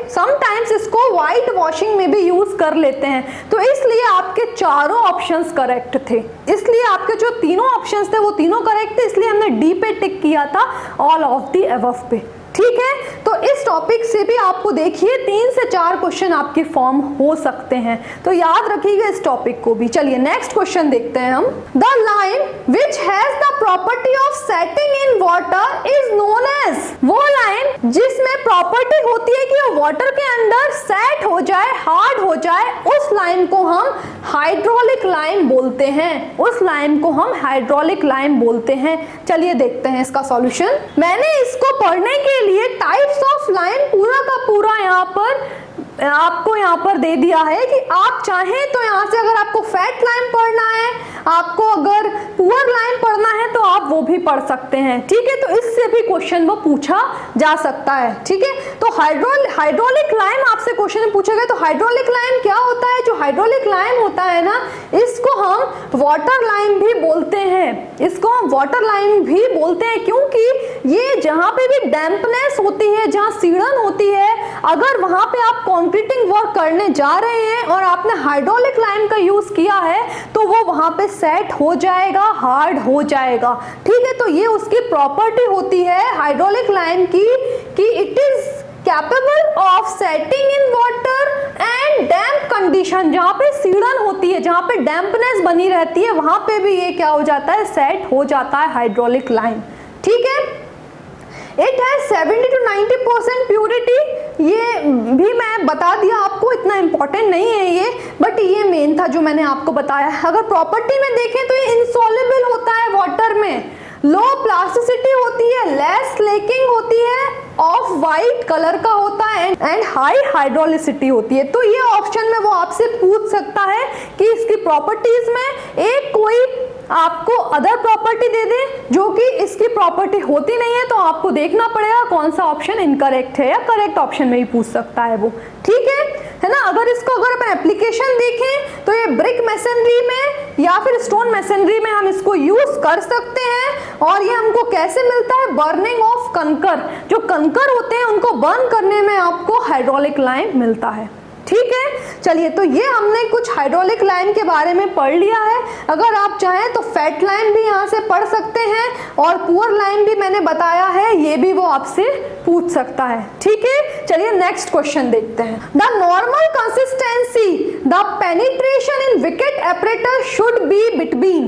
A: समटाइम्स इसको व्हाइट वॉशिंग में भी यूज कर लेते हैं। तो इसलिए आपके चारों ऑप्शंस करेक्ट थे, इसलिए आपके जो तीनों ऑप्शंस थे वो तीनों करेक्ट थे, इसलिए हमने डी पे टिक किया था ऑल ऑफ द अबव पे। ठीक है, तो इस टॉपिक से भी आपको देखिए 3 से 4 क्वेश्चन आपके फॉर्म हो सकते हैं, तो याद रखिएगा इस टॉपिक को भी। चलिए नेक्स्ट क्वेश्चन देखते हैं हम। The lime which has the property of setting in water is known as. वो लाइम जिसमें प्रॉपर्टी होती है कि वो वाटर के अंदर सेट हो जाए, हार्ड हो जाए, उस लाइम को हम हाइड्रोलिक लाइम बोलते हैं। उस लाइम को हम हाइड्रोलिक लाइम बोलते हैं। चलिए देखते हैं इसका सॉल्यूशन। मैंने इसको पढ़ने के लिए टाइप्स ऑफ लाइम पूरा का पूरा आपको यहाँ पर दे दिया है कि आप चाहें तो यहाँ से अगर आपको फैट लाइम पढ़ना है, आपको अगर पुअर लाइम पढ़ना है तो आप वो भी पढ़ सकते हैं। ठीक है, तो इससे भी क्वेश्चन वो पूछा जा सकता है। ठीक है, तो हाइड्रोलिक लाइम आपसे क्वेश्चन में पूछा गया, तो हाइड्रोलिक लाइम क्या होता है? लाइम होता है ना, इसको हम वाटर लाइम भी बोलते हैं, इसको हम वाटर लाइम भी बोलते हैं, क्योंकि ये जहाँ पे भी डैम्पनेस होती है, जहाँ सीढ़न होती है, अगर वहाँ पे आप कंक्रीटिंग वर्क करने जा रहे हैं और आपने हाइड्रोलिक लाइम का यूज किया है तो वो वहाँ पे सेट हो जाएगा, हार्ड हो जाएगा। ठीक है, तो ये उसकी प्रॉपर्टी होती है हाइड्रोलिक लाइम की कि it is capable of setting in water and damp condition. जहाँ पे सीढ़न होती है, जहाँ पे डैम्पनेस बनी रहती है, वहाँ पे भी ये क्या हो जाता है, सेट हो जाता है हाइड्रोलिक लाइम। ठीक है, इट हैज 70 to 90% प्योरिटी, ये भी मैं बता दिया आपको, इतना इंपॉर्टेंट नहीं है ये, बट ये मेन था जो मैंने आपको बताया। अगर प्रॉपर्टी में देखें तो ये इंसॉल्युबल होता है वाटर में, लो प्लास्टिसिटी होती है, लेस लेकिंग होती है, ऑफ वाइट कलर का होता है एंड हाई हाइड्रोलिसिटी होती है। तो ये ऑप्शन में वो आपसे पूछ सकता है कि इसकी प्रॉपर्टीज में एक कोई आपको अदर प्रॉपर्टी दे दे जो कि इसकी प्रॉपर्टी होती नहीं है, तो आपको देखना पड़ेगा कौन सा ऑप्शन इनकरेक्ट है, या करेक्ट ऑप्शन में ही पूछ सकता है वो। ठीक है ना। अगर अपन एप्लीकेशन देखें तो ये ब्रिक मैसनरी में या फिर स्टोन मैसनरी में हम इसको यूज कर सकते हैं। और ये हमको कैसे मिलता है, बर्निंग ऑफ कंकर, जो कंकर होते हैं उनको बर्न करने में आपको हाइड्रोलिक लाइम मिलता है। ठीक है, चलिए, तो ये हमने कुछ हाइड्रोलिक लाइम के बारे में पढ़ लिया है। अगर आप चाहें तो फैट लाइम भी यहाँ से पढ़ सकते हैं, और पुअर लाइम भी मैंने बताया है, ये भी वो आपसे पूछ सकता है। ठीक है, चलिए नेक्स्ट क्वेश्चन देखते हैं। The normal consistency the penetration in wicket apparatus should be between.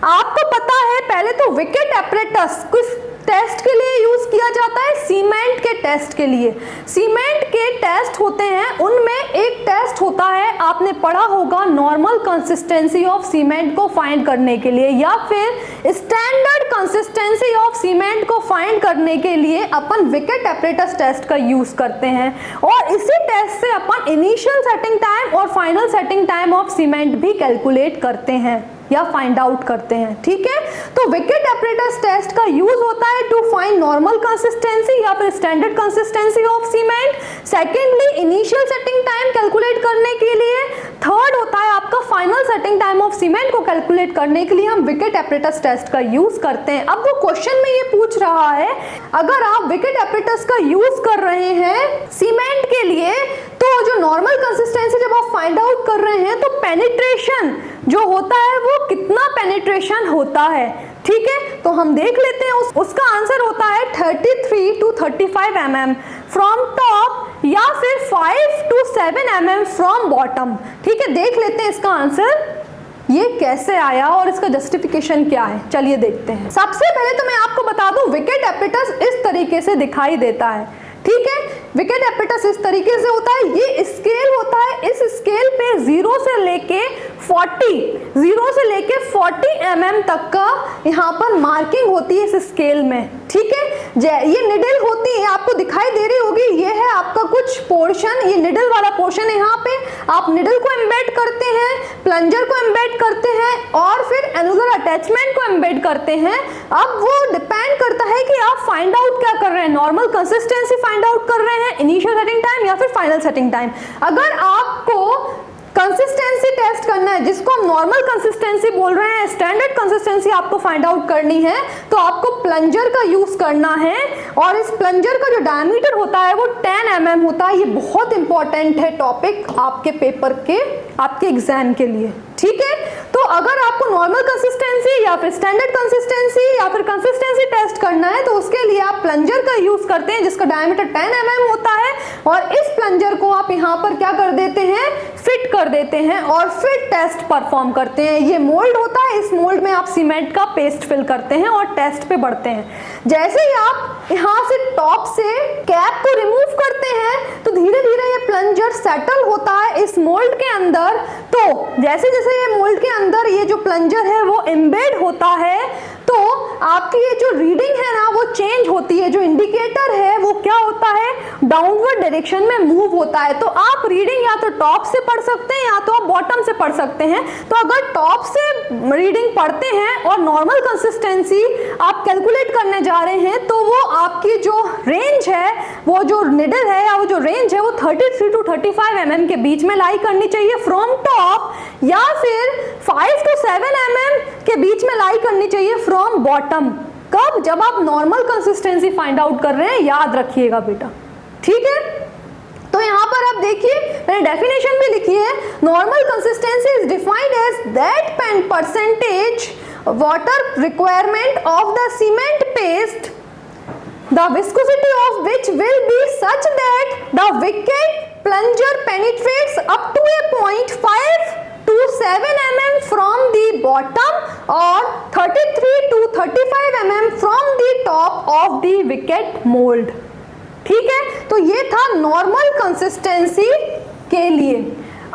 A: आपको पता है पहले तो विकेट एपरेटस किस टेस्ट के लिए यूज किया जाता है, सीमेंट के टेस्ट के लिए। सीमेंट के टेस्ट होते हैं, उनमें एक टेस्ट होता है, आपने पढ़ा होगा, नॉर्मल कंसिस्टेंसी ऑफ सीमेंट को फाइंड करने के लिए, या फिर स्टैंडर्ड कंसिस्टेंसी ऑफ सीमेंट को फाइंड करने के लिए अपन विकेट एपरेटस टेस्ट का यूज करते हैं। और इसी टेस्ट से अपन इनिशियल सेटिंग टाइम और final setting time of cement भी कैलकुलेट करते हैं या फाइंड आउट करते हैं। ठीक है, तो विकेट एपरेटस टेस्ट का यूज होता है टू फाइंड नॉर्मल कंसिस्टेंसी या फिर standard consistency of cement. Secondly, initial setting time calculate करने के लिए। थर्ड होता है आपका final setting time of cement को कैलकुलेट करने के लिए हम विकेट एपरेटस टेस्ट का यूज करते हैं। अब वो क्वेश्चन में ये पूछ रहा है, अगर आप विकेट एपरेटस का यूज कर रहे हैं सीमेंट के लिए, तो जो नॉर्मल कंसिस्टेंसी जब आप फाइंड आउट कर रहे हैं तो पेनिट्रेशन जो होता है वो कितना पेनिट्रेशन होता है। ठीक है, तो हम देख लेते हैं, उसका आंसर होता है 33 to 35 mm फ्रॉम टॉप, या फिर 5 to 7 mm फ्रॉम बॉटम। ठीक है, देख लेते हैं इसका आंसर ये कैसे आया और इसका जस्टिफिकेशन क्या है। चलिए देखते हैं। सबसे पहले तो मैं आपको बता दूं, विकेट एपरेटस इस तरीके से दिखाई देता है। ठीक है, विकेट एपरेटस इस तरीके से होता है, ये स्केल होता है, इस स्केल पे 0 से लेके 40 mm तक का यहाँ पर मार्किंग होती है इस स्केल में। ठीक है, ये निडल होती है, आपको दिखाई दे रही होगी, ये है आपका कुछ पोर्शन, ये निडल वाला पोर्शन है। यहाँ पे आप निडल को एम्बेड करते हैं, प्लंजर को एम्बेड करते हैं, और फिर एनुलर अटैचमेंट को एम्बेड करते हैं। अब वो डिपेंड करता है कि आप फाइंड आउट क्या कर रहे हैं, नॉर्मल कंसिस्टेंसी फाइंड आउट कर रहे हैं, इनिशियल सेटिंग टाइम या फिर फाइनल सेटिंग टाइम। अगर आपको कंसिस्टेंसी टेस्ट करना है, जिसको हम नॉर्मल कंसिस्टेंसी बोल रहे हैं, स्टैंडर्ड कंसिस्टेंसी आपको फाइंड आउट करनी है, तो आपको प्लंजर का यूज करना है। और इस प्लंजर का जो डायमीटर होता है वो 10 mm होता है। ये बहुत इंपॉर्टेंट है टॉपिक आपके पेपर के, आपके एग्जाम के लिए। ठीक है, तो अगर आपको नॉर्मल कंसिस्टेंसी या फिर स्टैंडर्ड कंसिस्टेंसी या फिर कंसिस्टेंसी टेस्ट करना है, तो उसके लिए आप प्लंजर का यूज करते हैं, जिसका डायमीटर 10 mm होता है। और इस प्लंजर को आप यहाँ पर क्या कर देते हैं, फिट कर देते हैं, और फिर टेस्ट परफॉर्म करते हैं। ये मोल्ड होता है, इस मोल्ड में आप सीमेंट का पेस्ट फिल करते हैं और टेस्ट पे बढ़ते हैं। जैसे ही आप यहाँ से टॉप से कैप को रिमूव करते हैं, तो धीरे धीरे ये प्लंजर सेटल होता है इस मोल्ड के अंदर। तो जैसे जैसे ये मोल्ड के अंदर ये जो प्लंजर है वो एम्बेड होता है, तो आपकी ये जो रीडिंग है ना वो चेंज होती है, जो इंडिकेटर है वो क्या होता है, डाउनवर्ड डायरेक्शन में मूव होता है। तो आप रीडिंग या तो टॉप से पढ़ सकते हैं या तो आप बॉटम से पढ़ सकते हैं। तो अगर टॉप से रीडिंग पढ़ते हैं और नॉर्मल कंसिस्टेंसी आप कैलकुलेट करने जा रहे हैं, तो वो आपकी जो रेंज है, वो जो निडल है या वो जो रेंज है वो 33 to 35 mm के बीच में लाई करनी चाहिए फ्रॉम टॉप, या फिर 5 to 7 mm के बीच में लाई करनी चाहिए फ्रॉम बॉटम। कब? जब आप नॉर्मल कंसिस्टेंसी फाइंड आउट कर रहे हैं, याद रखिएगा बेटा, ठीक है। तो यहाँ पर आप देखिए मैंने डेफिनेशन भी लिखी है, normal consistency is defined as that percentage water requirement of the cement paste, the viscosity of which will be such that the wicket plunger penetrates up to a point 5 to 7 mm from the bottom or 33 to 35 mm from the top of the wicket mold। ठीक है, तो ये था नॉर्मल कंसिस्टेंसी के लिए।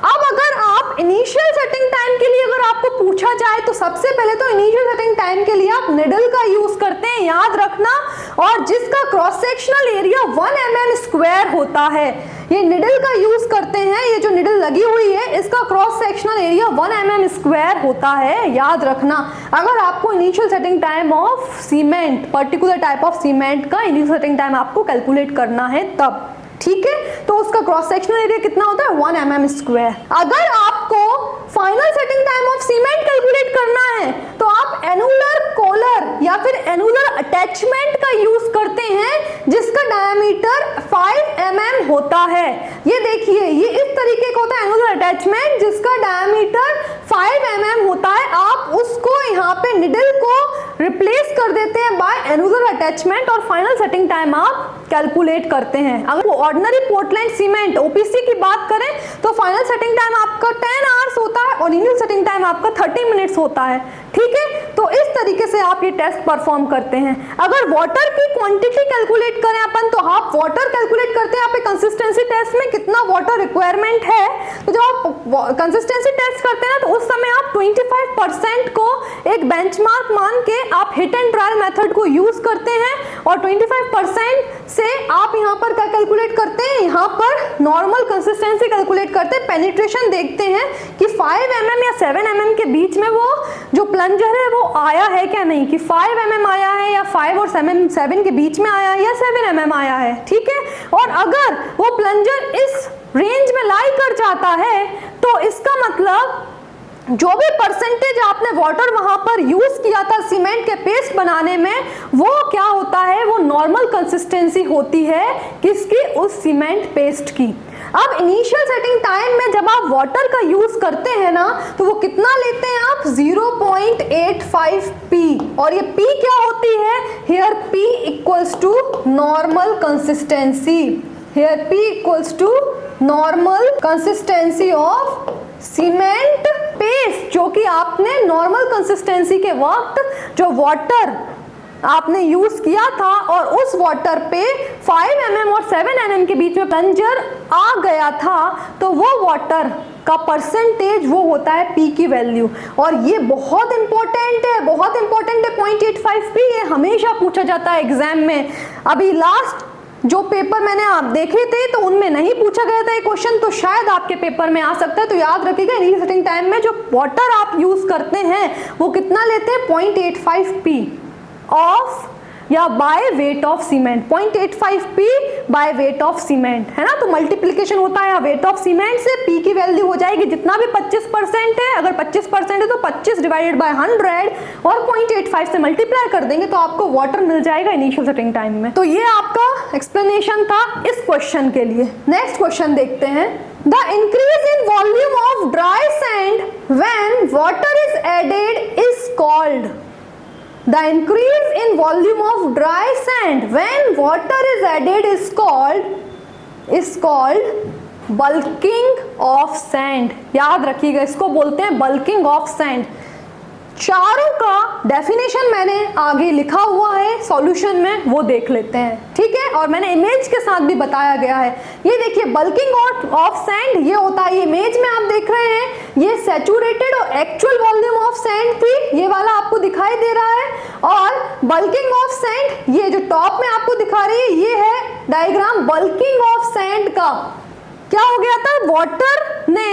A: अब अगर आप इनिशियल सेटिंग टाइम के लिए अगर आपको पूछा जाए, तो सबसे पहले तो इनिशियल सेटिंग टाइम के लिए आप निडल का यूज करते हैं, याद रखना, और जिसका cross sectional area 1 mm square होता है। ये निडल का यूज करते हैं, ये जो निडल लगी हुई है इसका cross sectional area 1 mm square होता है, याद रखना। अगर आपको initial setting time of cement, particular type of cement का इनिशियल सेटिंग टाइम आपको कैलकुलेट करना है तब, ठीक है, तो उसका क्रॉस सेक्शनल एरिया कितना होता है, 1 mm स्क्वायर। अगर आपको final setting time of cement calculate करना है, तो आप एनुलर कॉलर या फिर एनुलर अटैचमेंट का यूज करते हैं, जिसका डायमीटर 5 mm होता है। ये देखिए, ये इस तरीके का होता है एनुलर अटैचमेंट, जिसका डायमीटर 5 mm होता है। आप उसको यहाँ पे निडल को रिप्लेस कर देते हैं बाय एनुलर अटैचमेंट, और फाइनल सेटिंग टाइम आप कैलकुलेट करते हैं। अगर वो ऑर्डिनरी पोर्टलैंड सीमेंट ओपीसी की बात करें, तो फाइनल सेटिंग टाइम आपका 10 आवर्स होता है और इनिशियल सेटिंग टाइम आपका 30 मिनट्स होता है, ठीक है। तो इस तरीके से आप ये टेस्ट परफॉर्म करते हैं। अगर वाटर की क्वांटिटी कैलकुलेट करें अपन, तो आप वाटर कैलकुलेट करते हैं, आप कंसिस्टेंसी टेस्ट में कितना वाटर रिक्वायरमेंट है। तो जब आप कंसिस्टेंसी टेस्ट करते हैं ना, तो उस समय आप 25% को एक बेंचमार्क मान के आप हिट एंड ट्रायल मेथड को यूज करते हैं, और 25% से आप यहाँ पर क्या कैलकुलेट करते हैं, यहाँ पर नॉर्मल कंसिस्टेंसी कैलकुलेट करते हैं, पेनिट्रेशन देखते हैं कि 5 mm या 7 mm के बीच में वो जो प्लंजर है वो आया है क्या नहीं, कि 5 mm आया है या 5 और 7 के बीच में आया है या 7 mm आया है, ठीक है। और अगर वो प्लंजर इस रेंज में लाई कर जाता है, तो इसका मतलब जो भी परसेंटेज आपने वाटर वहां पर यूज किया था सीमेंट के पेस्ट बनाने में, वो क्या होता है, वो नॉर्मल कंसिस्टेंसी होती है किसकी, उस सीमेंट पेस्ट की। अब इनिशियल सेटिंग टाइम में जब आप वाटर का यूज करते हैं ना, तो वो कितना लेते हैं आप, 0.85 p, और ये p क्या होती है, here p equals to normal consistency, here p equals to normal consistency of cement paste, जो कि आपने नॉर्मल कंसिस्टेंसी के वक्त जो वाटर आपने यूज किया था, और उस वाटर पे 5 mm और 7 mm के बीच में प्लंजर आ गया था, तो वो वाटर का परसेंटेज वो होता है p की वैल्यू। और ये बहुत इंपॉर्टेंट है, बहुत इंपॉर्टेंट है 0.85 p, ये हमेशा पूछा जाता है एग्जाम में। अभी लास्ट जो पेपर मैंने आप देखे थे, तो उनमें नहीं पूछा गया था ये क्वेश्चन, तो शायद आपके पेपर में आ सकता है। तो याद रखिएगा, इनिशियल सेटिंग टाइम में जो वाटर आप यूज करते हैं वो कितना लेते हैं, 0.85 p ऑफ या by weight of cement, 0.85 p by weight of cement, है ना। तो मल्टीप्लीकेशन होता है वेट ऑफ सीमेंट से, p की वैल्यू हो जाएगी जितना भी 25% है, अगर 25% है तो 25 डिवाइडेड बाय 100 और 0.85 से मल्टीप्लाई कर देंगे, तो आपको वाटर मिल जाएगा इनिशियल सेटिंग टाइम में। तो ये आपका एक्सप्लेनेशन था इस क्वेश्चन के लिए। नेक्स्ट क्वेश्चन देखते हैं, the increase in volume of dry sand when water is added is called, the increase in volume of dry sand when water is added is called bulking of sand। याद रखिएगा, इसको बोलते हैं bulking of sand। चारों का डेफिनेशन मैंने आगे लिखा हुआ है सॉल्यूशन में, वो देख लेते हैं, ठीक है। और मैंने इमेज के साथ भी बताया गया है। ये देखिए बल्किंग ऑफ सैंड ये होता है, ये इमेज में आप देख रहे हैं, ये सैचुरेटेड और एक्चुअल वॉल्यूम ऑफ सैंड थी, ये वाला आपको दिखाई दे रहा है। और बल्किंग ऑफ सैंड ये जो टॉप में आपको दिखा रही है, ये है डायग्राम बल्किंग ऑफ सैंड का। क्या हो गया था, वाटर ने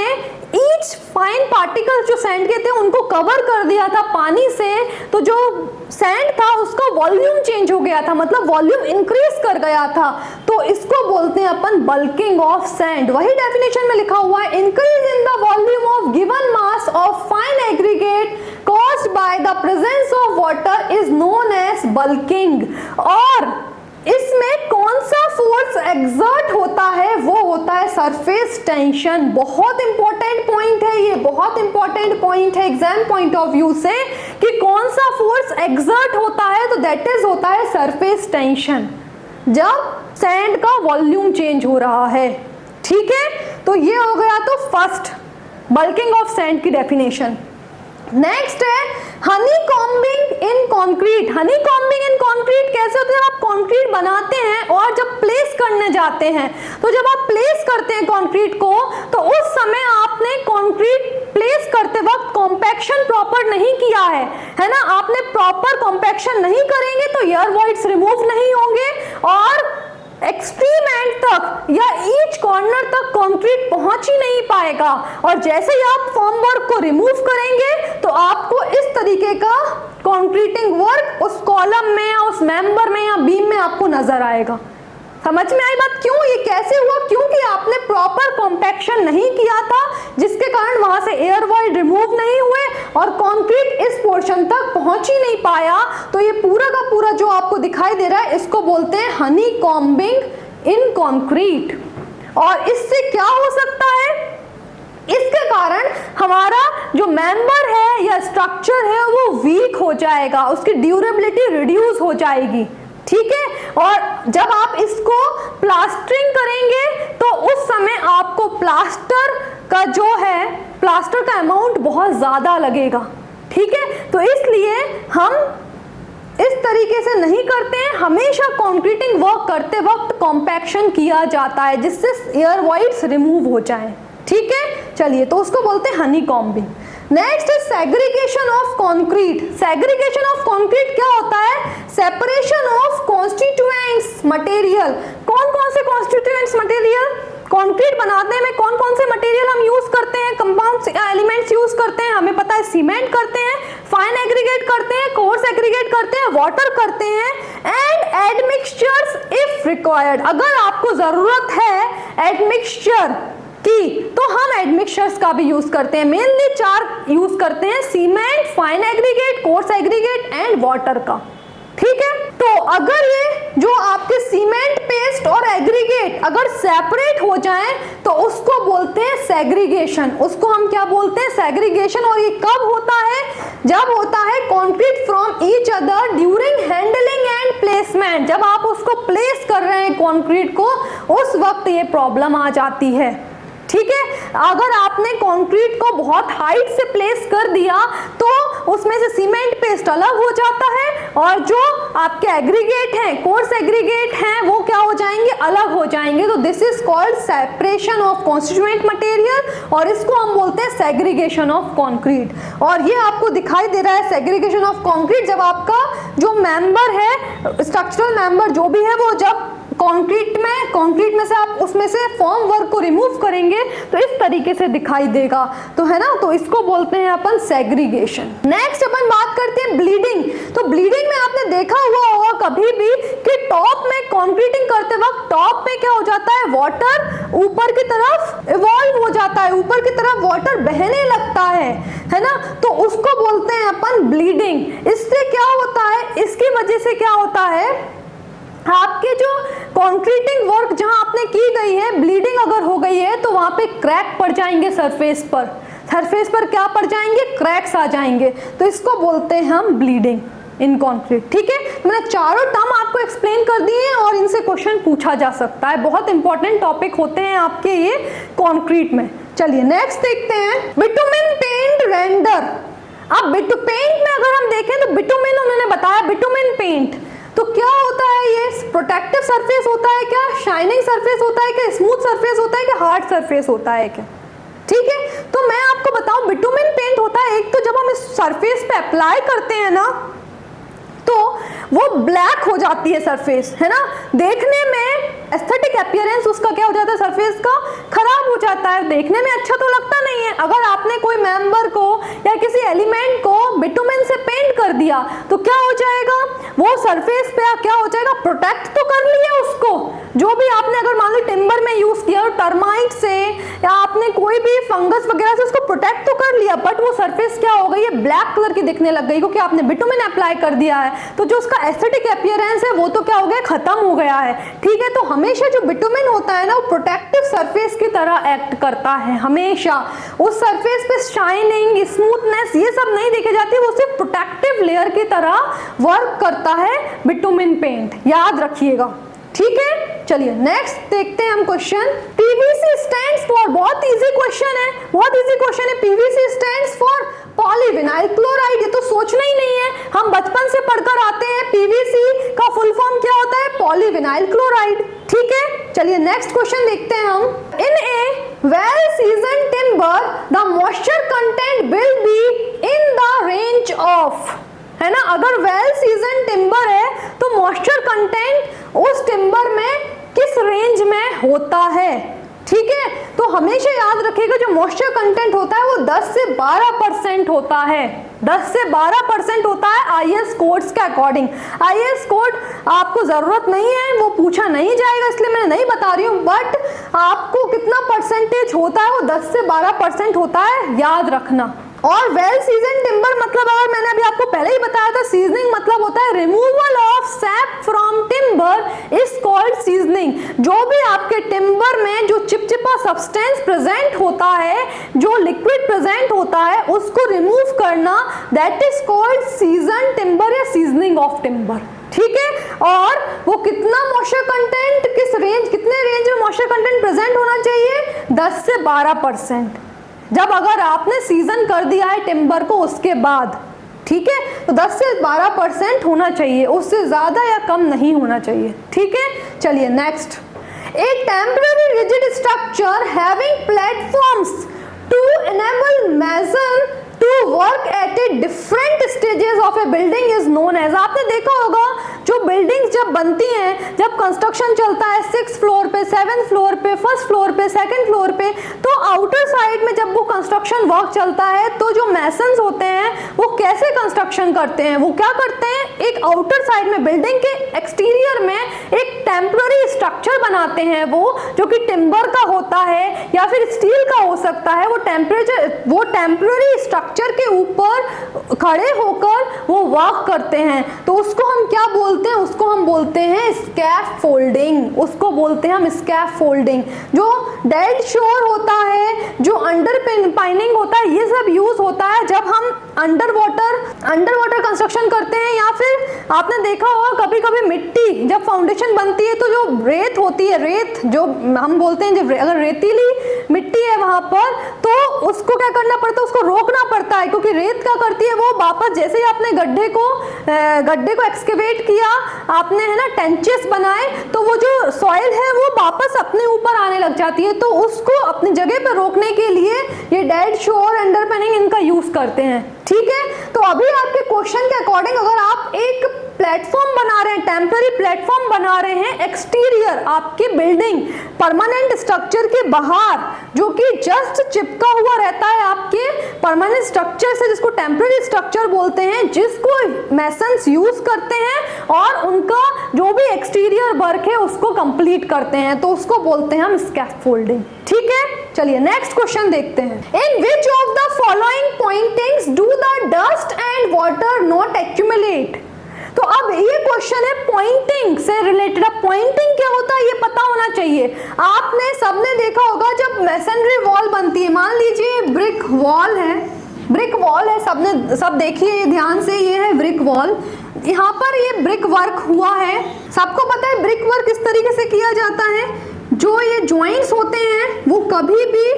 A: ईच फाइन पार्टिकल जो सैंड के थे उनको कवर कर दिया था पानी से, तो जो सैंड था उसका वॉल्यूम चेंज हो गया था, मतलब वॉल्यूम इंक्रीज कर गया था, तो इसको बोलते हैं अपन बल्किंग ऑफ सैंड। वही डेफिनेशन में लिखा हुआ है, increase in the volume of given mass of fine aggregate caused by the presence of water is known as bulking। और इसमें कौन सा फोर्स एग्जर्ट होता है, वो होता है सरफेस टेंशन। बहुत इंपॉर्टेंट पॉइंट है ये, बहुत इंपॉर्टेंट पॉइंट है एग्जाम पॉइंट ऑफ व्यू से, कि कौन सा फोर्स एग्जर्ट होता है, तो दैट इज होता है सरफेस टेंशन, जब सैंड का वॉल्यूम चेंज हो रहा है, ठीक है। तो ये हो गया तो फर्स्ट बल्किंग ऑफ सैंड की डेफिनेशन। नेक्स्ट है हनी कॉम्बिंग इन कंक्रीट। हनी कॉम्बिंग इन कंक्रीट कैसे होता है, आप कंक्रीट बनाते हैं और जब प्लेस करने जाते हैं, तो जब आप प्लेस करते हैं कंक्रीट को, तो उस समय आपने कंक्रीट प्लेस करते वक्त कॉम्पैक्शन प्रॉपर नहीं किया है ना, आपने प्रॉपर कॉम्पैक्शन नहीं करेंगे तो एयर वॉइड्स रिमूव नहीं होंगे और एक्सट्रीम एंड तक या ईच कॉर्नर तक कंक्रीट पहुंच ही नहीं पाएगा। और जैसे ही आप फॉर्म वर्क को रिमूव करेंगे तो आपको इस तरीके का कंक्रीटिंग वर्क उस कॉलम में या उस मेंबर में या बीम में आपको नजर आएगा। समझ में आई बात, क्यों ये कैसे हुआ, क्योंकि आपने प्रॉपर कॉम्पैक्शन नहीं किया था, जिसके कारण वहां से एयर वॉइड रिमूव नहीं हुए और कंक्रीट इस पोर्शन तक पहुंच ही नहीं पाया। तो ये पूरा का पूरा जो आपको दिखाई दे रहा है, इसको बोलते हैं हनी कॉम्बिंग इन कंक्रीट। और इससे क्या हो सकता है, इसके कारण हमारा जो मेंबर है या स्ट्रक्चर है वो वीक हो जाएगा, उसकी ड्यूरेबिलिटी रिड्यूस हो जाएगी, ठीक है। और जब आप इसको प्लास्टरिंग करेंगे तो उस समय आपको प्लास्टर का जो है, प्लास्टर का अमाउंट बहुत ज्यादा लगेगा, ठीक है। तो इसलिए हम इस तरीके से नहीं करते हैं, हमेशा कंक्रीटिंग वर्क करते वक्त कॉम्पैक्शन किया जाता है जिससे एयर वॉइड्स रिमूव हो जाएं, ठीक है। चलिए, तो उसको बोलते हैं हनी कॉम्बिंग। नेक्स्ट है segregation of concrete. Segregation of concrete क्या होता है, सेपरेशन ऑफ कॉन्स्टिट्यूएंट्स मटेरियल। कौन कौन से कॉन्स्टिट्यूएंट्स मटेरियल, कंक्रीट बनाने में कौन कौन से मटेरियल हम यूज करते हैं, कंपाउंड्स एलिमेंट्स यूज करते हैं, हमें पता है सीमेंट करते हैं, फाइन एग्रीगेट करते हैं, कोर्स एग्रीगेट करते हैं, वाटर करते हैं, एंड एडमिक्सचर्स इफ रिक्वायर्ड। अगर आपको जरूरत है एडमिक्सचर की तो हम एडमिक्सचर्स का भी यूज करते हैं। मेनली 4 यूज करते हैं, cement, fine aggregate, coarse aggregate and water का, ठीक है। तो अगर ये जो आपके सीमेंट, पेस्ट और एग्रीगेट अगर सेपरेट हो जाएं तो उसको बोलते हैं सेग्रीगेशन। उसको हम क्या बोलते हैं, सेग्रीगेशन। और ये कब होता है, जब होता है concrete from each other during handling and placement. जब आप उसको प्लेस कर रहे हैं कंक्रीट को, उस वक्त ये प्रॉब्लम आ जाती है, ठीक है। अगर आपने कंक्रीट को बहुत हाइट से प्लेस कर दिया तो उसमें से सीमेंट पेस्ट अलग हो जाता है और जो आपके एग्रीगेट हैं, कोर्स एग्रीगेट हैं, वो क्या हो जाएंगे, अलग हो जाएंगे। तो this is called separation of constituent material और इसको हम बोलते हैं सेग्रीगेशन ऑफ कंक्रीट। और ये आपको दिखाई दे रहा है सेग्रीगेशन ऑफ कंक्रीट, जब आपका जो मेंबर है, स्ट्रक्चरल मेंबर जो भी है, वो जब कंक्रीट में से आप उसमें से फॉर्म वर्क को रिमूव करेंगे तो इस तरीके से दिखाई देगा, तो है ना। तो इसको बोलते हैं अपन सेग्रीगेशन। नेक्स्ट अपन बात करते हैं ब्लीडिंग। तो ब्लीडिंग में आपने देखा हुआ होगा कभी भी कि टॉप में कंक्रीटिंग करते वक्त टॉप में क्या हो जाता है, वाटर ऊपर की तरफ इवॉल्व हो जाता है, ऊपर की तरफ वाटर बहने लगता है ना। तो उसको बोलते हैं अपन ब्लीडिंग। इससे क्या होता है, इसकी वजह से क्या होता है, आपके जो कंक्रीटिंग वर्क जहां आपने की गई है, ब्लीडिंग अगर हो गई है तो वहां पे क्रैक पड़ जाएंगे सरफेस पर क्या पड़ जाएंगे, क्रैक्स आ जाएंगे। तो इसको बोलते हैं हम ब्लीडिंग इन कंक्रीट, ठीक है। मैंने चारों टर्म आपको एक्सप्लेन कर दिए हैं और इनसे क्वेश्चन पूछा जा सकता है, बहुत इंपॉर्टेंट टॉपिक होते हैं आपके ये कंक्रीट में। चलिए नेक्स्ट देखते हैं, बिटुमेन पेंट रेंडर। अब पेंट में अगर हम देखें तो बिटुमेन उन्होंने बताया, बिटुमेन पेंट तो क्या होता है, ये प्रोटेक्टिव सरफेस होता है क्या, शाइनिंग सरफेस होता है क्या, स्मूथ सरफेस होता है क्या, हार्ड सरफेस होता है क्या? ठीक है, तो मैं आपको बताऊं बिटुमेन पेंट होता है, एक तो जब हम इस सरफेस पे अप्लाई करते हैं ना तो वो ब्लैक हो जाती है सरफेस, है ना, देखने में एस्थेटिक अपीयरेंस उसका क्या हो जाता है, सरफेस का खराब हो जाता है, देखने में अच्छा तो लगता नहीं है। अगर आपने कोई मेंबर को या किसी एलिमेंट को बिटुमेन से पेंट कर दिया तो क्या हो जाएगा, वो सरफेस पे क्या हो जाएगा, प्रोटेक्ट तो कर लिया उसको, जो भी आपने अगर मान लो टिम्बर में यूज किया टर्माइट से या आपने कोई भी फंगस वगैरह से उसको प्रोटेक्ट तो कर लिया, बट वो सरफेस क्या हो गई है, ब्लैक कलर की दिखने लग गई क्योंकि आपने बिटुमेन अप्लाई कर दिया है। तो जो उसका एस्थेटिक अपीयरेंस है वो तो क्या हो गया, खत्म हो गया है। ठीक है, तो हमेशा जो बिटुमेन होता है ना वो प्रोटेक्टिव सरफेस की तरह एक्ट करता है, हमेशा उस सरफेस पे शाइनिंग, स्मूथनेस ये सब नहीं देखी जाती, वो सिर्फ प्रोटेक्टिव लेयर की तरह वर्क करता है बिटुमेन पेंट, याद रखिएगा। ठीक है, चलिए नेक्स्ट देखते हैं हम क्वेश्चन। पीवीसी स्टैंड्स फॉर, बहुत इजी क्वेश्चन है, बहुत इजी क्वेश्चन है। PVC stands for polyvinyl chloride, ये तो सोचना ही नहीं है, हम बचपन से पढ़कर आते हैं पीवीसी का फुल फॉर्म क्या होता है, पॉलीविनाइल क्लोराइड। ठीक है, चलिए नेक्स्ट क्वेश्चन देखते हैं हम। In a well season timber the moisture content will be in the range of, है ना, अगर वेल सीजन टिम्बर है तो मॉइस्चर कंटेंट उस टिम्बर में किस रेंज में होता है। ठीक है, तो हमेशा याद रखिएगा जो मॉइस्चर कंटेंट होता है वो 10 से 12% होता है, 10 से 12% होता है आईएस कोड्स के अकॉर्डिंग। आईएस कोड आपको जरूरत नहीं है, वो पूछा नहीं जाएगा इसलिए मैं नहीं बता रही हूँ, बट आपको कितना परसेंटेज होता है वो 10 से 12% होता है, याद रखना। और वेल सीजन टिम्बर मतलब, अगर मैंने अभी आपको पहले ही बताया था, सीजनिंग मतलब होता है removal of SAP from timber is called seasoning. जो भी आपके टिम्बर में जो चिपचिपा सब्सटेंस प्रेजेंट होता है, जो लिक्विड प्रेजेंट होता है, उसको रिमूव करना, that is called season timber या सीजनिंग ऑफ टिम्बर। ठीक है, और वो कितना मॉइस्चर कंटेंट, किस रेंज, कितने रेंज में मॉइस्चर कंटेंट प्रेजेंट होना चाहिए, 10 से 12%। जब अगर आपने सीजन कर दिया है टिम्बर को उसके बाद, ठीक है, तो 10 से 12% होना चाहिए, उससे ज्यादा या कम नहीं होना चाहिए। ठीक है, चलिए next. A temporary rigid structure having platforms to enable mason to work at a different stages of a building is known as. आपने देखा होगा जो बिल्डिंग्स जब बनती हैं, जब कंस्ट्रक्शन चलता है 6th फ्लोर पे, 7th फ्लोर पे, 1st फ्लोर पे, 2nd फ्लोर पे, तो आउटर साइड में जब वो कंस्ट्रक्शन वर्क चलता है तो जो मैसन्स होते हैं वो कैसे कंस्ट्रक्शन करते हैं, वो क्या करते हैं, एक आउटर साइड में बिल्डिंग के एक्सटीरियर में एक टेम्पररी स्ट्रक्चर बनाते हैं, वो जो कि टिम्बर का होता है या फिर स्टील का हो सकता है, वो टेम्पररी स्ट्रक्चर के ऊपर खड़े होकर वो वर्क करते हैं। तो उसको हम क्या बोलते हैं, उसको हम बोलते हैं स्कैफोल्डिंग, उसको बोलते हैं हम स्कैफोल्डिंग। जो डेड शोर होता है, जो अंडर पाइनिंग होता है, ये सब यूज होता है जब हम अंडर वाटर कंस्ट्रक्शन करते हैं, या फिर आपने देखा होगा कभी कभी मिट्टी जब फाउंडेशन बनती है तो जो रेत होती है, रेत जो हम बोलते हैं, जब अगर रेतीली मिट्टी है वहां पर तो उसको क्या करना पड़ता है, उसको रोकना पड़ता है, क्योंकि रेत क्या करती है, वो वापस जैसे ही आपने गड्ढे को एक्सकेवेट किया, आपने, है ना, टेंचेस बनाए, तो वो जो सॉइल है वो वापस अपने ऊपर आने लग जाती है। तो उसको अपनी जगह पर रोकने के लिए ये डेड शोर, अंडरपिनिंग इनका यूज करते हैं। ठीक है, तो अभी आपके क्वेश्चन के अकॉर्डिंग अगर आप एक प्लेटफॉर्म बना रहे हैं, टेम्पररी प्लेटफॉर्म बना रहे हैं एक्सटीरियर आपकी बिल्डिंग परमानेंट स्ट्रक्चर के बाहर, जो कि जस्ट चिपका हुआ रहता है आपके परमानेंट स्ट्रक्चर से, जिसको टेम्पररी स्ट्रक्चर बोलते हैं, जिसको मैसन्स यूज करते हैं और उनका जो भी एक्सटीरियर वर्क है उसको कंप्लीट करते हैं, तो उसको बोलते हैं हम स्कैफोल्डिंग। ठीक है, चलिए नेक्स्ट क्वेश्चन देखते हैं। In which of the following pointings do the dust and water not accumulate. तो अब ये क्वेश्चन है पॉइंटिंग से रिलेटेड। अब पॉइंटिंग क्या होता है ये पता होना चाहिए। आपने सबने देखा होगा जब मैसनरी वॉल बनती है, मान लीजिए ब्रिक वॉल है, सबने सब देखिए ध्यान से, ये है ब्रिक वॉल, यहाँ पर ये ब्रिक वर्क हुआ है। सबको पता है ब्रिक वर्क इस तरीके से किया जाता है, जो ये जॉइंट्स होते हैं वो कभी भी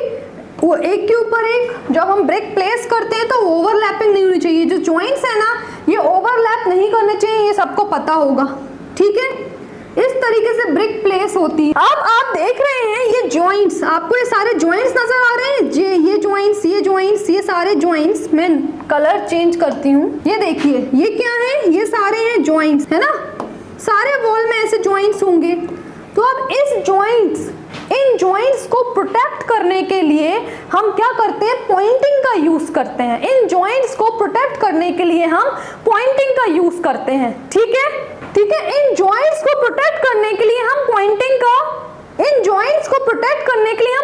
A: वो एक के ऊपर एक जब हम ब्रिक प्लेस करते हैं तो ओवरलैपिंग नहीं होनी चाहिए। जो जॉइंट्स है ना ये ओवरलैप नहीं करने चाहिए, ये सबको पता होगा, ठीक है। इस तरीके से ब्रिक प्लेस होती है। अब आप देख रहे हैं ये जॉइंट्स, आपको ये सारे जॉइंट्स नजर आ रहे हैं, ये जॉइंट्स, ये जॉइंट्स, ये सारे जॉइंट्स। मैं कलर चेंज करती हूँ, ये देखिए ये क्या है, ये सारे हैं जॉइंट्स, है ना। सारे वॉल में ऐसे जॉइंट्स होंगे। तो अब इन जॉइंट्स को प्रोटेक्ट करने के लिए हम क्या करते हैं, पॉइंटिंग का यूज करते हैं। इन जॉइंट्स को प्रोटेक्ट करने के लिए हम पॉइंटिंग का यूज करते हैं, ठीक है, ठीक है। इन जॉइंट्स को प्रोटेक्ट करने के लिए हम